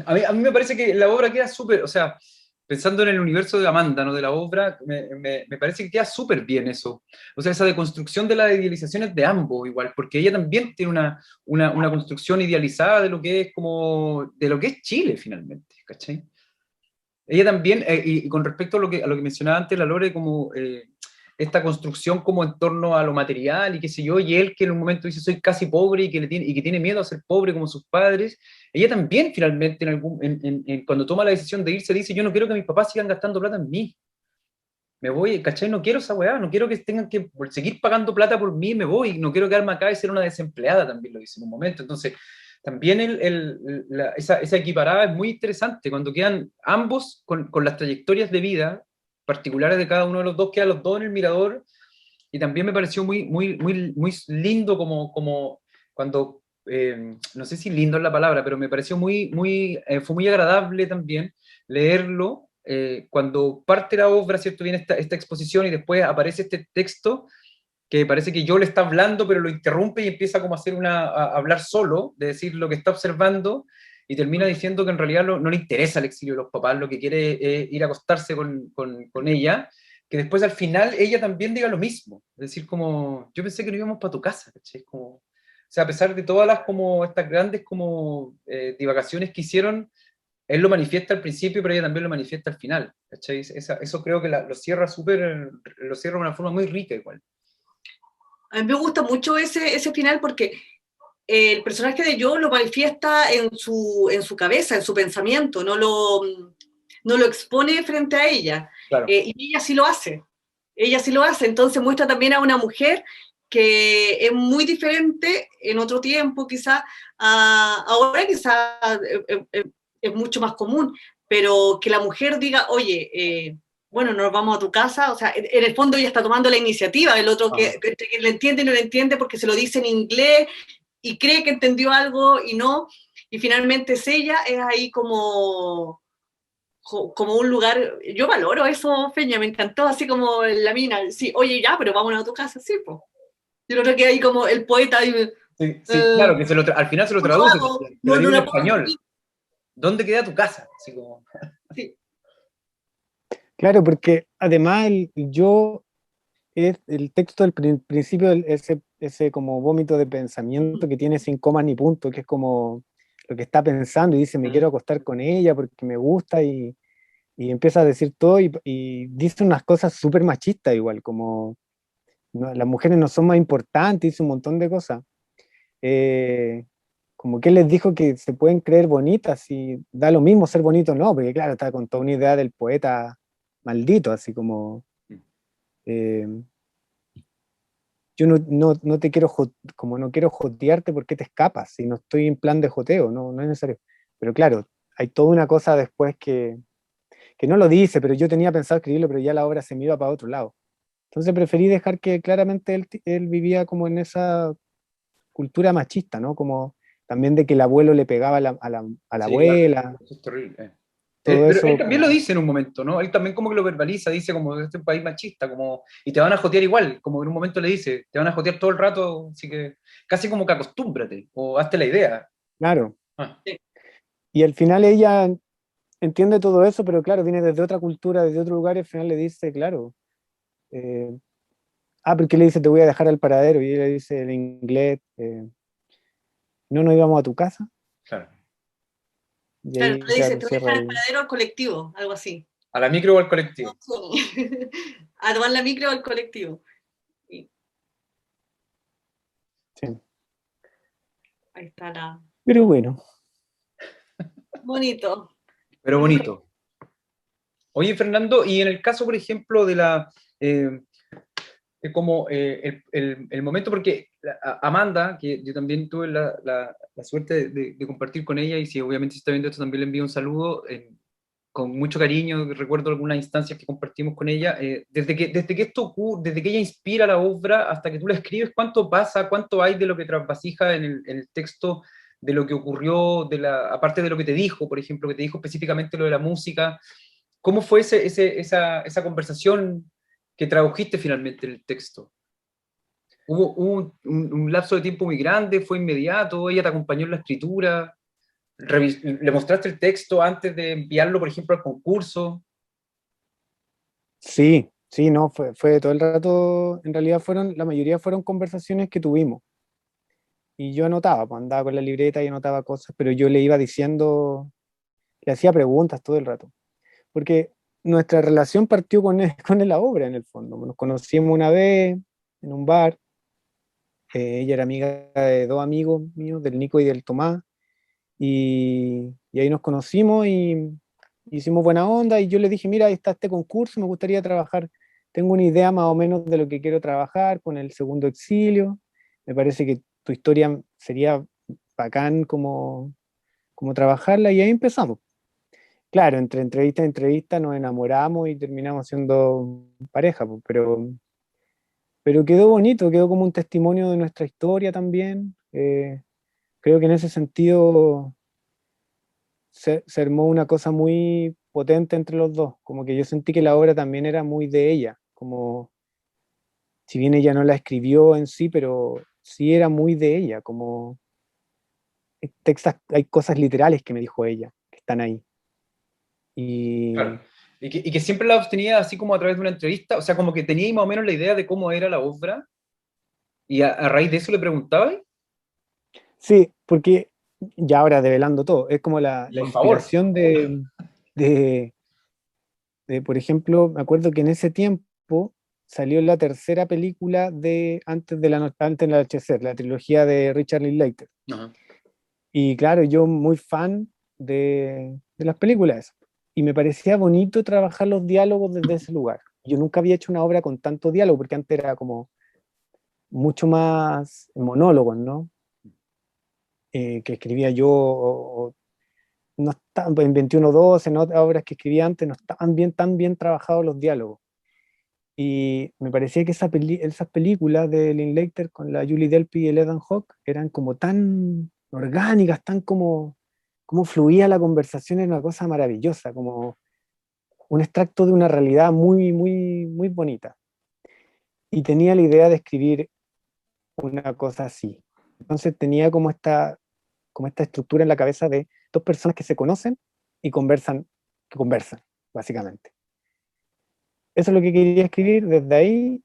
A mí me parece que la obra queda súper, o sea, pensando en el universo de Amanda, ¿no? De la obra, me parece que queda súper bien eso. O sea, esa deconstrucción de las idealizaciones de ambos, igual, porque ella también tiene una construcción idealizada de lo que es como, de lo que es Chile, finalmente, ¿cachai? Ella también, y con respecto a lo que mencionaba antes la Lore, como esta construcción como en torno a lo material y qué sé yo, y él que en un momento dice soy casi pobre y que tiene miedo a ser pobre como sus padres, ella también finalmente cuando toma la decisión de irse dice yo no quiero que mis papás sigan gastando plata en mí, me voy, ¿cachai? No quiero esa weá, no quiero que tengan que seguir pagando plata por mí, me voy, no quiero quedarme acá y ser una desempleada, también lo dice en un momento. Entonces, también esa equiparada es muy interesante, cuando quedan ambos con las trayectorias de vida particulares de cada uno de los dos, quedan los dos en el mirador, y también me pareció muy lindo como cuando, no sé si lindo es la palabra, pero me pareció fue muy agradable también leerlo cuando parte la obra, ¿cierto? Viene esta exposición y después aparece este texto que parece que yo le está hablando, pero lo interrumpe y empieza como a hacer a hablar solo, de decir lo que está observando, y termina diciendo que en realidad no le interesa el exilio de los papás, lo que quiere es ir a acostarse con ella, que después al final ella también diga lo mismo, es decir, como, yo pensé que no íbamos para tu casa, ¿cachai? Como, o sea, a pesar de todas las como, estas grandes como divagaciones que hicieron, él lo manifiesta al principio, pero ella también lo manifiesta al final, ¿cachai? Eso creo que lo cierra de una forma muy rica igual. A mí me gusta mucho ese final porque el personaje de Joe lo manifiesta en su cabeza, en su pensamiento, no lo expone frente a ella. Claro. Y ella sí lo hace. Ella sí lo hace. Entonces muestra también a una mujer que es muy diferente en otro tiempo, quizá, ahora quizá es mucho más común, pero que la mujer diga, oye, bueno, nos vamos a tu casa, o sea, en el fondo ella está tomando la iniciativa, el otro que le entiende y no le entiende porque se lo dice en inglés y cree que entendió algo y no, y finalmente es ella, es ahí como un lugar, yo valoro eso, Feña, me encantó, así como la mina, sí, oye, ya, pero vámonos a tu casa, sí, pues. Yo lo creo que ahí como el poeta, y, sí, claro, que al final se lo traduce, te lo digo en la español. ¿Dónde queda tu casa? Así como... sí. Claro, porque además yo es el texto del principio, ese como vómito de pensamiento que tiene sin coma ni punto, que es como lo que está pensando y dice me quiero acostar con ella porque me gusta y empieza a decir todo y dice unas cosas súper machistas igual, como no, las mujeres no son más importantes, dice un montón de cosas. Como que les dijo que se pueden creer bonitas y da lo mismo ser bonito o no, porque claro, está con toda una idea del poeta maldito, así como eh, yo no te quiero, como no quiero jotearte, ¿por qué te escapas? Si no estoy en plan de joteo, no es necesario. Pero claro, hay toda una cosa después que no lo dice, pero yo tenía pensado escribirlo, pero ya la obra se me iba para otro lado. Entonces preferí dejar que claramente él vivía como en esa cultura machista, ¿no? Como también de que el abuelo le pegaba a la Sí, claro, abuela, eso es terrible. todo Pero él eso también lo como... dice en un momento, ¿no? Él también como que lo verbaliza, dice como este es un país machista, como, y te van a jotear igual, como en un momento le dice, te van a jotear todo el rato, así que casi como que acostúmbrate, o hazte la idea. Claro. Ah, Y al final ella entiende todo eso, pero claro, viene desde otra cultura, desde otro lugar, y al final le dice, claro, eh, porque le dice, te voy a dejar al paradero, y ella le dice en inglés, no nos íbamos a tu casa, claro. y Claro, ahí, tú le dices, claro, te voy a dejar cierra al el... paradero al colectivo, algo así. ¿A la micro o al colectivo? A tomar la micro o al colectivo. Y Sí. ahí está la... Pero bueno, Bonito. Pero bonito. Oye, Fernando, y en el caso, por ejemplo, de la... como el momento, porque Amanda, que yo también tuve la suerte de compartir con ella, y si obviamente está viendo esto, también le envío un saludo, con mucho cariño, recuerdo algunas instancias que compartimos con ella, desde que esto ocurre, desde que ella inspira la obra hasta que tú la escribes, ¿cuánto pasa, cuánto hay de lo que trasvasija en el texto, de lo que ocurrió, aparte de lo que te dijo, por ejemplo, que te dijo específicamente lo de la música? ¿Cómo fue esa conversación que tradujiste finalmente en el texto? ¿Hubo un lapso de tiempo muy grande? ¿Fue inmediato? ¿Ella te acompañó en la escritura? ¿Le mostraste el texto antes de enviarlo, por ejemplo, al concurso? sí, sí, no, fue todo el rato, en realidad la mayoría fueron conversaciones que tuvimos. Y yo anotaba, pues andaba con la libreta y anotaba cosas, pero yo le iba diciendo, le hacía preguntas todo el rato. Porque nuestra relación partió con la obra en el fondo. Nos conocimos una vez en un bar, ella era amiga de dos amigos míos, del Nico y del Tomás, y ahí nos conocimos y hicimos buena onda y yo le dije, mira, ahí está este concurso, me gustaría trabajar, tengo una idea más o menos de lo que quiero trabajar con el segundo exilio, me parece que tu historia sería bacán como trabajarla y ahí empezamos. Claro, entre entrevista y entrevista nos enamoramos y terminamos siendo pareja, pues, pero quedó bonito, quedó como un testimonio de nuestra historia también. Creo que en ese sentido se armó una cosa muy potente entre los dos, como que yo sentí que la obra también era muy de ella, como si bien ella no la escribió en sí, pero sí era muy de ella, como hay cosas literales que me dijo ella, que están ahí. Claro. Y Y que siempre la obtenía así como a través de una entrevista, o sea, como que tenía más o menos la idea de cómo era la obra, y a raíz de eso le preguntaba. sí, porque ya ahora develando todo, es como la Por favor. inspiración de, por ejemplo, me acuerdo que en ese tiempo salió la tercera película de Antes del anochecer, la trilogía de Richard Linklater. Ajá. Y claro, yo muy fan de las películas. Y me parecía bonito trabajar los diálogos desde ese lugar. Yo nunca había hecho una obra con tanto diálogo, porque antes era como mucho más monólogos, ¿no? Que escribía yo, no estaban en 21-12, en otras obras que escribía antes, no estaban tan bien trabajados los diálogos. Y me parecía que esas películas de Linklater con la Julie Delpy y el Ethan Hawke eran como tan orgánicas, tan como fluía la conversación, era una cosa maravillosa, como un extracto de una realidad muy, muy, muy bonita. Y tenía la idea de escribir una cosa así. Entonces tenía como esta estructura en la cabeza de dos personas que se conocen y que conversan, básicamente. Eso es lo que quería escribir desde ahí,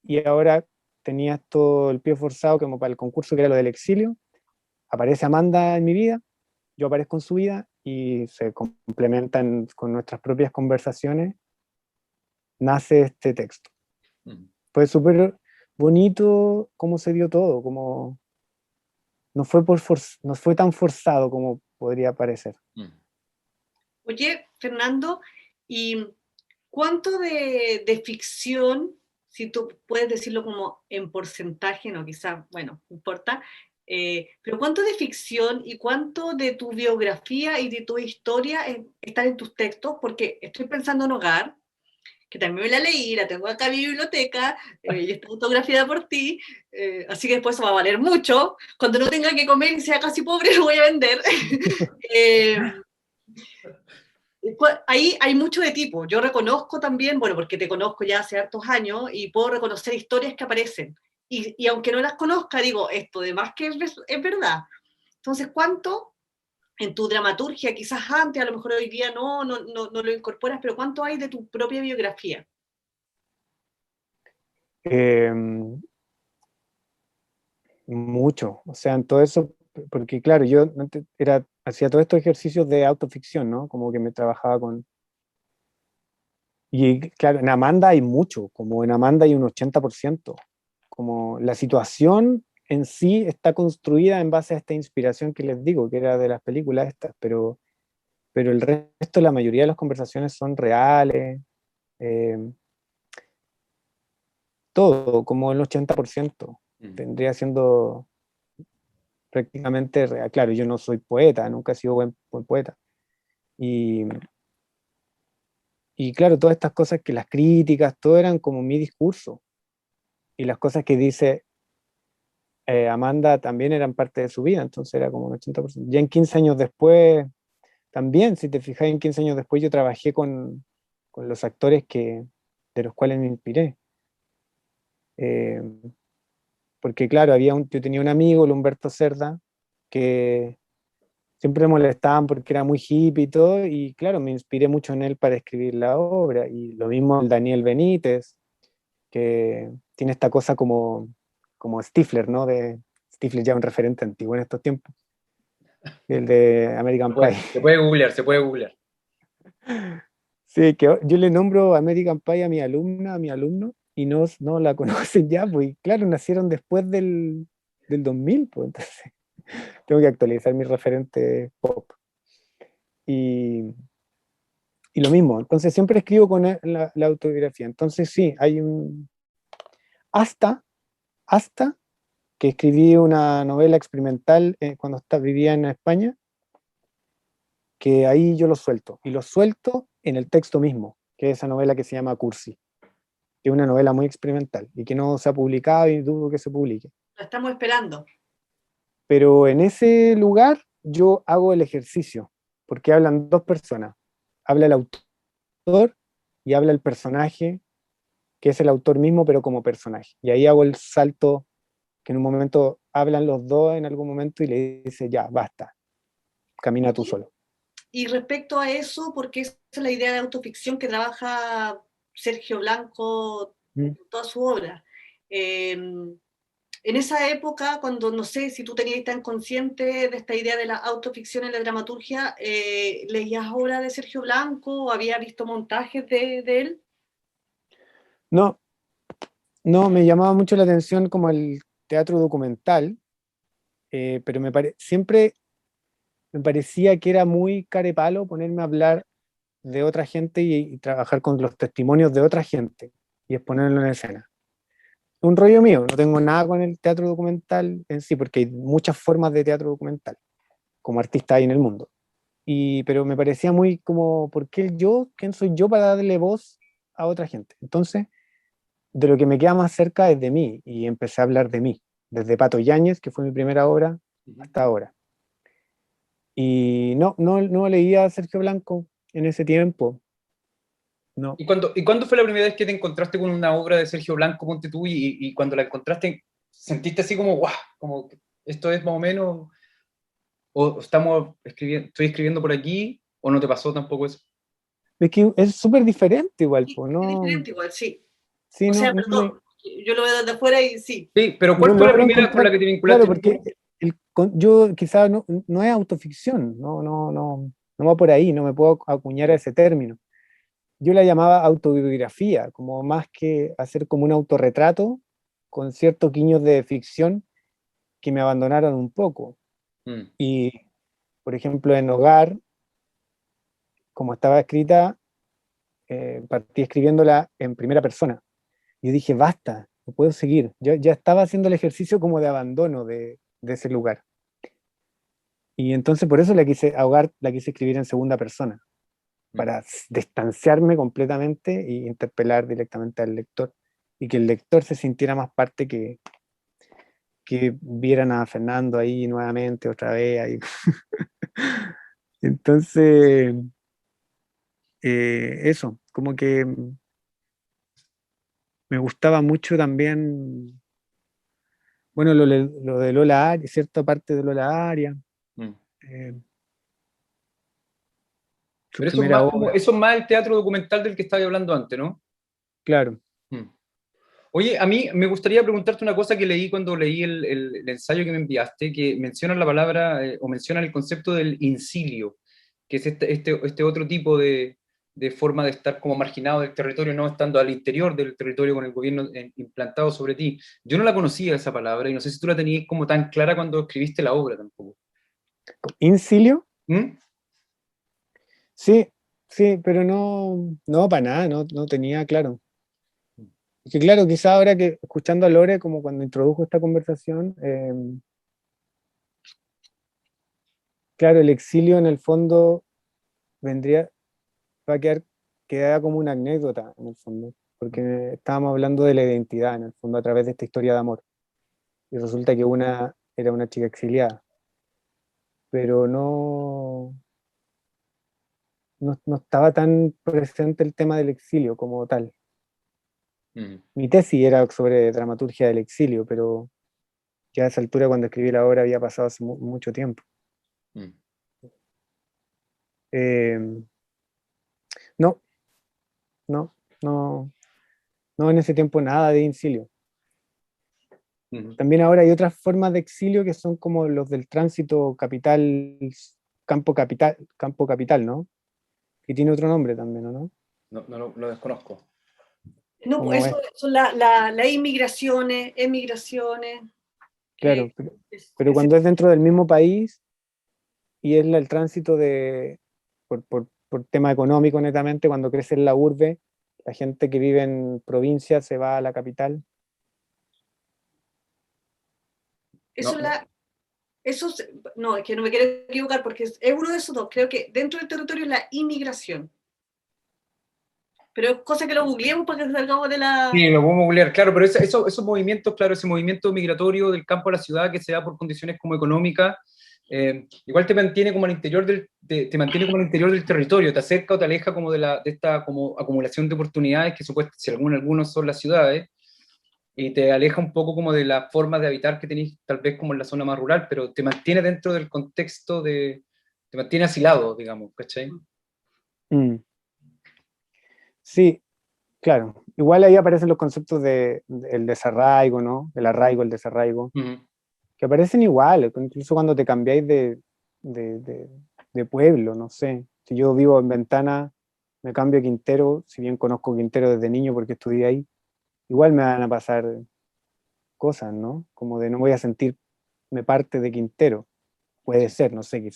y ahora tenía todo el pie forzado como para el concurso que era lo del exilio. Aparece Amanda en mi vida, yo aparezco en su vida y se complementan con nuestras propias conversaciones, nace este texto. Mm. Fue súper bonito cómo se dio todo, como no fue tan forzado como podría parecer. Mm. Oye, Fernando, ¿y cuánto de ficción, si tú puedes decirlo como en porcentaje, no, quizás, bueno, no importa, pero cuánto de ficción y cuánto de tu biografía y de tu historia están en tus textos? Porque estoy pensando en Hogar, que también me la leí, la tengo acá en mi biblioteca, y está autografiada por ti, así que después va a valer mucho. Cuando no tenga que comer y sea casi pobre, lo voy a vender. eh, Ahí hay mucho de tipo. Yo reconozco también, bueno, porque te conozco ya hace hartos años y puedo reconocer historias que aparecen. Y aunque no las conozca, digo, esto de más que es verdad. Entonces, ¿cuánto en tu dramaturgia, quizás antes, a lo mejor hoy día no lo incorporas, pero cuánto hay de tu propia biografía? Mucho, o sea, en todo eso, porque claro, yo antes hacía todos estos ejercicios de autoficción, ¿no? Como que me trabajaba con... Y claro, en Amanda hay mucho, como en Amanda hay un 80%, como la situación en sí está construida en base a esta inspiración que les digo, que era de las películas estas, pero el resto, la mayoría de las conversaciones son reales, eh, todo, como el 80% tendría siendo prácticamente real. Claro, yo no soy poeta, nunca he sido buen poeta. Y, y claro, todas estas cosas que las críticas, todo eran como mi discurso. Y las cosas que dice Amanda también eran parte de su vida, entonces era como un 80%. Ya en 15 años después, también, si te fijas, en 15 años después yo trabajé con los actores de los cuales me inspiré. Eh, porque claro, yo tenía un amigo, el Humberto Cerda, que siempre me molestaban porque era muy hippie y todo, y claro, me inspiré mucho en él para escribir la obra, y lo mismo el Daniel Benítez, que tiene esta cosa como Stifler, ¿no? Stifler ya un referente antiguo en estos tiempos, el de American Pie. Se puede googlear, se puede googlear. Sí, que yo le nombro American Pie a mi alumna, a mi alumno, y no la conocen ya, pues claro, nacieron después del 2000, pues entonces tengo que actualizar mi referente pop. Y, y lo mismo, entonces siempre escribo con la autobiografía. Entonces sí, hay un... Hasta, hasta que escribí una novela experimental cuando vivía en España, que ahí yo lo suelto. Y lo suelto en el texto mismo, que es esa novela que se llama Cursi, que es una novela muy experimental y que no se ha publicado y dudo que se publique. Lo estamos esperando. Pero en ese lugar yo hago el ejercicio, porque hablan dos personas. Habla el autor y habla el personaje, que es el autor mismo, pero como personaje. Y ahí hago el salto, que en un momento hablan los dos en algún momento y le dice, ya, basta, camina tú solo. Y respecto a eso, porque esa es la idea de autoficción que trabaja Sergio Blanco en toda su obra. En esa época, cuando no sé si tú tenías tan consciente de esta idea de la autoficción en la dramaturgia, ¿leías obras de Sergio Blanco o había visto montajes de él? No, no, me llamaba mucho la atención como el teatro documental, pero siempre me parecía que era muy carepalo ponerme a hablar de otra gente y trabajar con los testimonios de otra gente y exponerlo en escena. Un rollo mío, no tengo nada con el teatro documental en sí, porque hay muchas formas de teatro documental, como artista hay en el mundo. Pero me parecía muy como, ¿por qué yo? ¿Quién soy yo para darle voz a otra gente? Entonces, de lo que me queda más cerca es de mí, y empecé a hablar de mí, desde Pato Yáñez, que fue mi primera obra, hasta ahora. Y no leía a Sergio Blanco en ese tiempo, no. ¿Y cuándo fue la primera vez que te encontraste con una obra de Sergio Blanco, ponte tú, y cuando la encontraste, sentiste así como, guau, como esto es más o menos, o estoy escribiendo por aquí, o no te pasó tampoco eso? Es que es súper diferente igual, Sí, pues, es no, diferente igual, sí. sí, O sea, no, perdón, yo lo veo desde afuera y sí. Sí, pero no ¿cuál fue la logro primera con la encontrar, que te claro, vinculaste porque tú? yo quizás no es autoficción, no va por ahí, no me puedo acuñar a ese término. Yo la llamaba autobiografía, como más que hacer como un autorretrato con ciertos guiños de ficción que me abandonaron un poco. Mm. Y, por ejemplo, en Hogar, como estaba escrita, partí escribiéndola en primera persona. Y yo dije, basta, no puedo seguir. Yo ya estaba haciendo el ejercicio como de abandono de ese lugar. Y entonces por eso la quise escribir en segunda persona, para distanciarme completamente e interpelar directamente al lector. Y que el lector se sintiera más parte que vieran a Fernando ahí nuevamente, otra vez. Ahí. Entonces, eso, como que me gustaba mucho también, bueno, lo de Lola Aria, cierta parte de Lola Aria. eh, su Pero eso es primera más como, obra, eso es más el teatro documental del que estaba hablando antes, ¿no? claro. Mm. Oye, a mí me gustaría preguntarte una cosa que leí cuando leí el ensayo que me enviaste, que menciona la palabra o menciona el concepto del incilio, que es este otro tipo de forma de estar como marginado del territorio, no estando al interior del territorio con el gobierno implantado sobre ti. Yo no la conocía esa palabra y no sé si tú la tenías como tan clara cuando escribiste la obra tampoco. ¿Incilio? ¿Mm? Sí, sí, pero no, no, para nada, no, no tenía claro. Es que claro, quizá ahora que escuchando a Lore, como cuando introdujo esta conversación, claro, el exilio en el fondo vendría, va a quedar como una anécdota en el fondo, porque estábamos hablando de la identidad en el fondo a través de esta historia de amor. Y resulta que una era una chica exiliada, pero no, no estaba tan presente el tema del exilio como tal. Mm. Mi tesis era sobre dramaturgia del exilio, pero ya a esa altura cuando escribí la obra había pasado hace mucho tiempo. Mm. Eh, no, no, no, no en ese tiempo nada de exilio. Mm. También ahora hay otras formas de exilio que son como los del tránsito capital, campo capital, ¿no? Que tiene otro nombre también, ¿o no? No, no lo desconozco. No, Como es, eso son las inmigraciones, emigraciones, claro, que pero cuando es dentro del mismo país y es el tránsito de, por tema económico netamente, cuando crece en la urbe, la gente que vive en provincia se va a la capital. eso No, no. la, eso, no, es que no me quiero equivocar porque es uno de esos dos. Creo que dentro del territorio es la inmigración. Pero es cosa que lo googleemos para que salgamos de la... Sí, lo podemos googlear, claro, pero esos movimientos, claro, ese movimiento migratorio del campo a la ciudad que se da por condiciones como económicas, igual te mantiene como al interior te mantiene como al interior del territorio, te acerca o te aleja como de esta como acumulación de oportunidades que supuestamente, si algunos son las ciudades, y te aleja un poco como de la forma de habitar que tenéis tal vez como en la zona más rural, pero te mantiene dentro del contexto te mantiene asilado, digamos, ¿cachai? Mm, sí, claro. Igual ahí aparecen los conceptos el desarraigo, ¿no? El arraigo, el desarraigo, Ujú. que aparecen igual, incluso cuando te cambiáis de, de- de pueblo, no sé. Si yo vivo en Ventana, me cambio a Quintero, si bien conozco Quintero desde niño porque estudié ahí, igual me van a pasar cosas, ¿no? Como de no voy a sentirme parte de Quintero. Puede Sí. ser, no sé,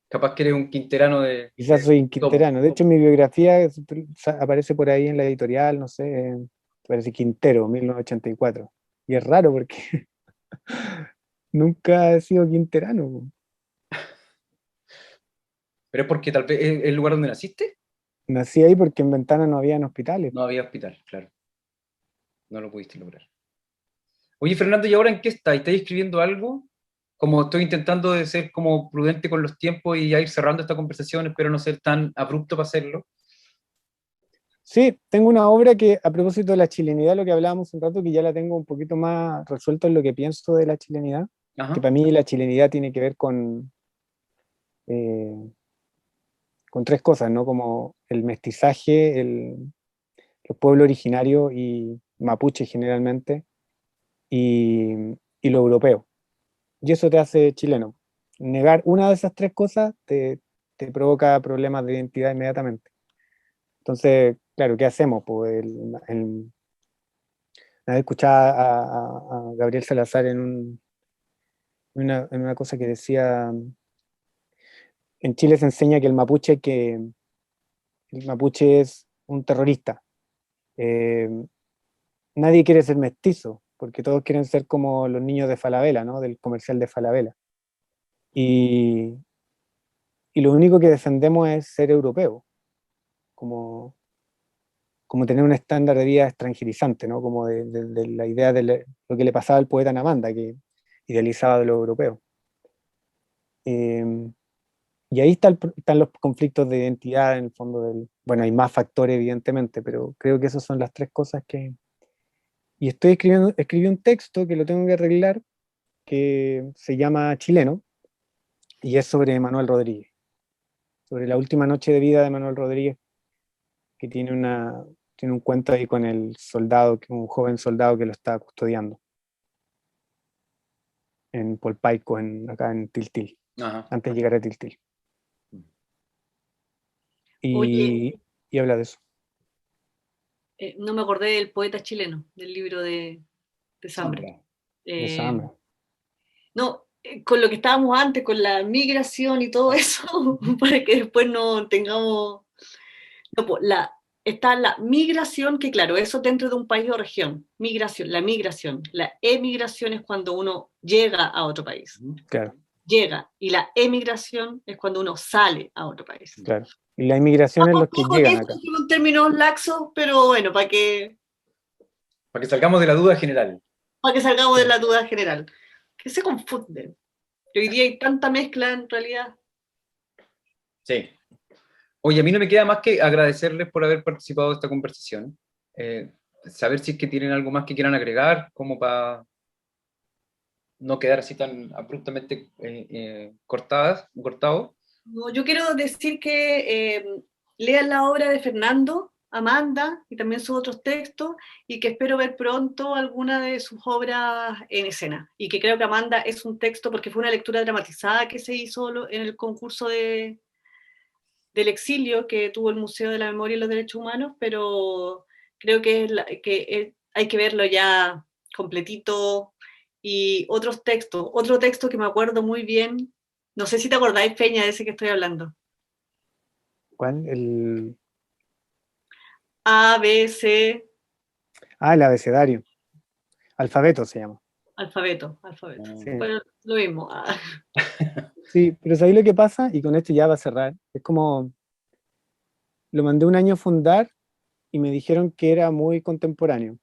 Capaz que eres un quinterano quizás soy tomo. quinterano. De hecho, en mi biografía aparece por ahí en la editorial, no sé, parece Quintero, 1984. Y es raro porque nunca he sido quinterano, po. Pero es porque tal vez es el lugar donde naciste. Nací ahí porque en Ventana no habían hospitales. No había hospital, claro. No lo pudiste lograr. Oye, Fernando, ¿y ahora en qué estás? ¿Estás escribiendo algo? Como estoy intentando de ser como prudente con los tiempos y ya ir cerrando esta conversación, espero no ser tan abrupto para hacerlo. Sí, tengo una obra que, a propósito de la chilenidad, lo que hablábamos un rato, que ya la tengo un poquito más resuelto en lo que pienso de la chilenidad, que Ajá. para mí la chilenidad tiene que ver eh, con tres cosas, ¿no? Como el mestizaje, los pueblos originarios y mapuche generalmente, y, y lo europeo. Y eso te hace chileno. Negar una de esas tres cosas te provoca problemas de identidad inmediatamente. Entonces, claro, ¿qué hacemos? Pues una vez escuchaba a Gabriel Salazar en una cosa que decía, en Chile se enseña que el mapuche es un terrorista. Eh, Nadie quiere ser mestizo, porque todos quieren ser como los niños de Falabella, ¿no? Del comercial de Falabella. Y, y lo único que defendemos es ser europeo, como, como tener un estándar de vida extranjerizante, ¿no? Como de la idea de lo que le pasaba al poeta Namanda, que idealizaba de lo europeo. Eh, y ahí están los conflictos de identidad en el fondo bueno, hay más factores evidentemente, pero creo que esas son las tres cosas que... Y escribí un texto que lo tengo que arreglar, que se llama Chileno, y es sobre Manuel Rodríguez, sobre la última noche de vida de Manuel Rodríguez, que tiene un cuento ahí con el soldado, un joven soldado que lo está custodiando en Polpaico, acá en Tiltil, Ajá. antes de llegar a Tiltil. Oye, Y habla de eso. no me acordé del poeta chileno, del libro de Zambra. Zambra. De Zambra. No, con lo que estábamos antes, con la migración y todo eso, para que después no tengamos... No, pues, está la migración, que claro, eso dentro de un país o región. Migración, la migración. La emigración es cuando uno llega a otro país. Claro. Llega. Y la emigración es cuando uno sale a otro país. Claro. Y la inmigración es los que llegan acá. Son términos laxos, pero bueno, para que salgamos de la duda general. Para que salgamos de la duda general. Que se confunden. Que hoy día hay tanta mezcla en realidad. Sí. Oye, a mí no me queda más que agradecerles por haber participado de esta conversación. Saber si es que tienen algo más que quieran agregar, como para no quedar así tan abruptamente cortado. No, yo quiero decir que lean la obra de Fernando, Amanda, y también sus otros textos, y que espero ver pronto alguna de sus obras en escena. Y que creo que Amanda es un texto, porque fue una lectura dramatizada que se hizo en el concurso del exilio que tuvo el Museo de la Memoria y los Derechos Humanos, pero creo que hay que verlo ya completito. Y otro texto que me acuerdo muy bien, no sé si te acordáis, Peña, de ese que estoy hablando. ¿Cuál? A, B, C. El abecedario. Alfabeto se llama. Alfabeto. Sí. Pero lo mismo. Sí, pero ¿sabéis lo que pasa? Y con esto ya va a cerrar. Es como, lo mandé un año a fundar y me dijeron que era muy contemporáneo,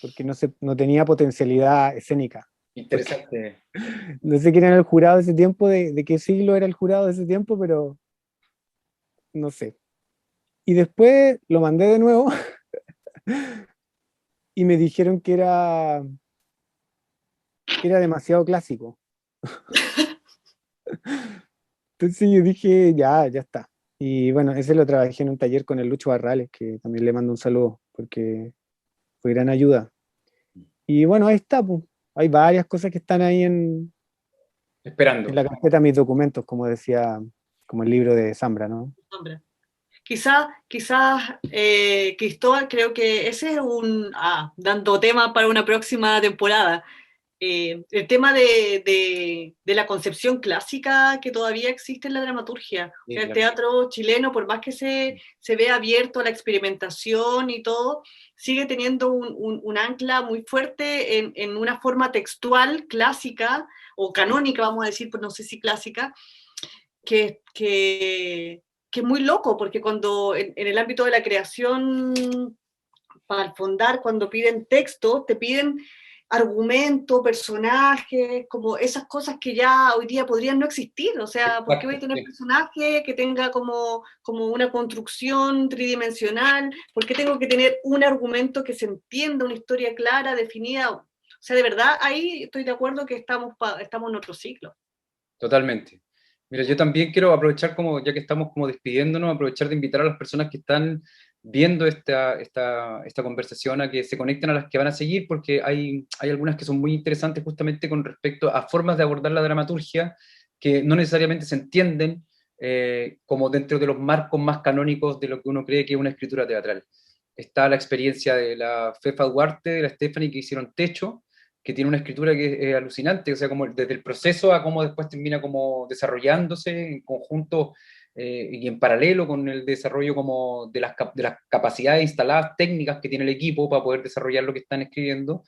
porque no tenía potencialidad escénica. Interesante. No sé quién era el jurado de ese tiempo, de qué siglo era el jurado de ese tiempo, pero no sé. Y después lo mandé de nuevo y me dijeron que era demasiado clásico. Entonces yo dije, ya está. Y bueno, ese lo trabajé en un taller con el Lucho Barrales, que también le mando un saludo, porque fue gran ayuda. Y bueno, ahí está, pues. Hay varias cosas que están ahí Esperando. en la carpeta de mis documentos, como decía, como el libro de Zambra, ¿no? Quizás, Cristóbal, creo que ese es dando tema para una próxima temporada. El tema de la concepción clásica que todavía existe en la dramaturgia. Sí, el claro. teatro chileno, por más que se vea abierto a la experimentación y todo, sigue teniendo un ancla muy fuerte en una forma textual clásica, o canónica, vamos a decir, pues no sé si clásica, que es muy loco, porque cuando en el ámbito de la creación, para fondar, cuando piden texto, te piden argumento, personajes, como esas cosas que ya hoy día podrían no existir. O sea, ¿por qué voy a tener personaje que tenga como una construcción tridimensional? ¿Por qué tengo que tener un argumento que se entienda, una historia clara, definida? O sea, de verdad, ahí estoy de acuerdo que estamos en otro ciclo. Totalmente. Mira, yo también quiero aprovechar, ya que estamos como despidiéndonos, aprovechar de invitar a las personas que están viendo esta conversación a que se conecten a las que van a seguir, porque hay algunas que son muy interesantes justamente con respecto a formas de abordar la dramaturgia que no necesariamente se entienden como dentro de los marcos más canónicos de lo que uno cree que es una escritura teatral. Está la experiencia de la Fefa Duarte, de la Stephanie, que hicieron Techo, que tiene una escritura que es alucinante, o sea, como desde el proceso a cómo después termina como desarrollándose en conjunto y en paralelo con el desarrollo como de las capacidades instaladas técnicas que tiene el equipo para poder desarrollar lo que están escribiendo,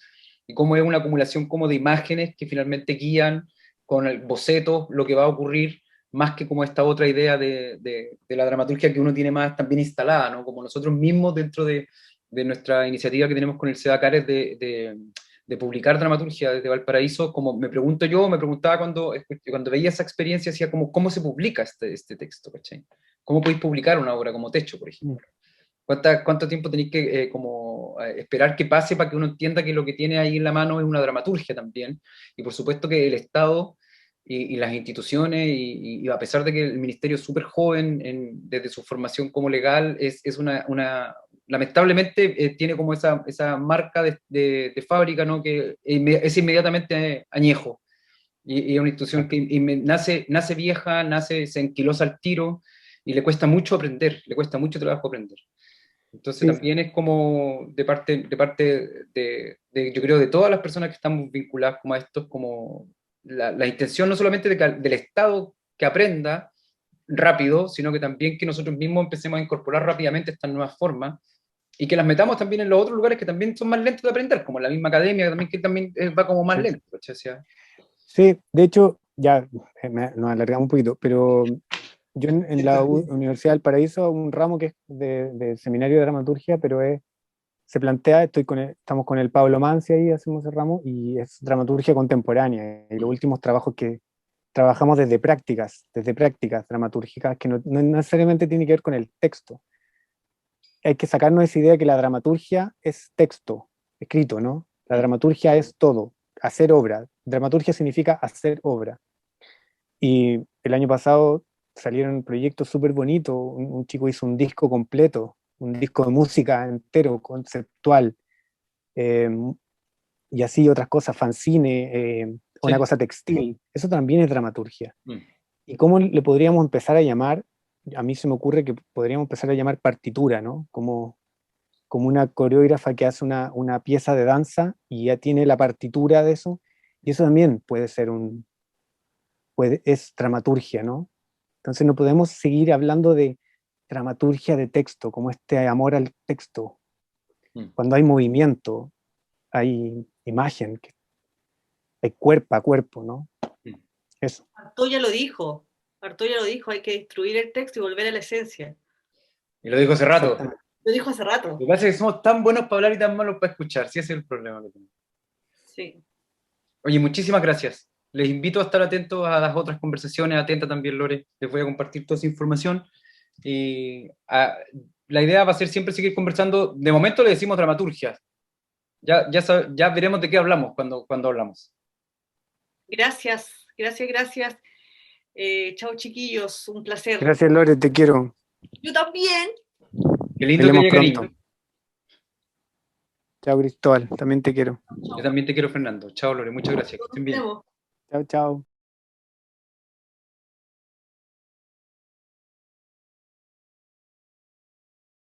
y cómo es una acumulación como de imágenes que finalmente guían con el boceto lo que va a ocurrir, más que como esta otra idea de la dramaturgia que uno tiene más también instalada, ¿no? Como nosotros mismos dentro de nuestra iniciativa que tenemos con el SEDACARES de publicar dramaturgia desde Valparaíso, como me preguntaba cuando veía esa experiencia, decía como, ¿cómo se publica este texto? ¿Cachai? ¿Cómo podéis publicar una obra como Techo, por ejemplo? ¿Cuánto tiempo tenéis que esperar que pase para que uno entienda que lo que tiene ahí en la mano es una dramaturgia también? Y por supuesto que el Estado y las instituciones, y a pesar de que el ministerio es súper joven desde su formación como legal, es lamentablemente tiene como esa marca de fábrica, ¿no? Que es inmediatamente añejo, y es una institución que nace vieja, se enquilosa al tiro, y le cuesta mucho aprender, le cuesta mucho trabajo aprender. Entonces Sí. también es como de parte yo creo, de todas las personas que estamos vinculadas como a esto, es como la intención no solamente del Estado que aprenda rápido, sino que también que nosotros mismos empecemos a incorporar rápidamente estas nuevas formas y que las metamos también en los otros lugares que también son más lentos de aprender, como la misma academia, que también va como más Sí. lento. ¿Cachai? O sea, Sí, de hecho, ya nos alargamos un poquito, pero yo en la Universidad del Paraíso, un ramo que es de seminario de dramaturgia, pero se plantea, estamos con el Pablo Manzi ahí, hacemos el ramo, y es dramaturgia contemporánea, y los últimos trabajos que trabajamos desde prácticas dramatúrgicas, que no necesariamente tiene que ver con el texto. Hay que sacarnos esa idea de que la dramaturgia es texto, escrito, ¿no? La dramaturgia es todo, hacer obra. Dramaturgia significa hacer obra. Y el año pasado salieron proyectos súper bonitos, un chico hizo un disco completo, un disco de música entero, conceptual, eh, y así otras cosas, fanzine, una cosa textil. Eso también es dramaturgia. ¿Y cómo le podríamos empezar a llamar? A mí se me ocurre que podríamos empezar a llamar partitura, ¿no? Como una coreógrafa que hace una pieza de danza y ya tiene la partitura de eso, y eso también puede ser es dramaturgia, ¿no? Entonces no podemos seguir hablando de dramaturgia de texto, como este amor al texto. Cuando hay movimiento, hay imagen, hay cuerpo a cuerpo, ¿no? Eso. Artaud ya lo dijo, hay que destruir el texto y volver a la esencia. y lo dijo hace rato. Lo dijo hace rato. Lo que pasa es que somos tan buenos para hablar y tan malos para escuchar, sí, ese es el problema que tenemos. Sí. Oye, muchísimas gracias. Les invito a estar atentos a las otras conversaciones, atenta también, Lore. Les voy a compartir toda esa información. Y la idea va a ser siempre seguir conversando. De momento le decimos dramaturgia. Ya veremos de qué hablamos cuando hablamos. Gracias. Chao, chiquillos, un placer. Gracias, Lore, te quiero. Yo también. Qué lindo que haya cariño. Chao, Cristóbal, también te quiero. Yo también te quiero, Fernando. Chao, Lore, muchas gracias. Que estén bien. Chao, chao.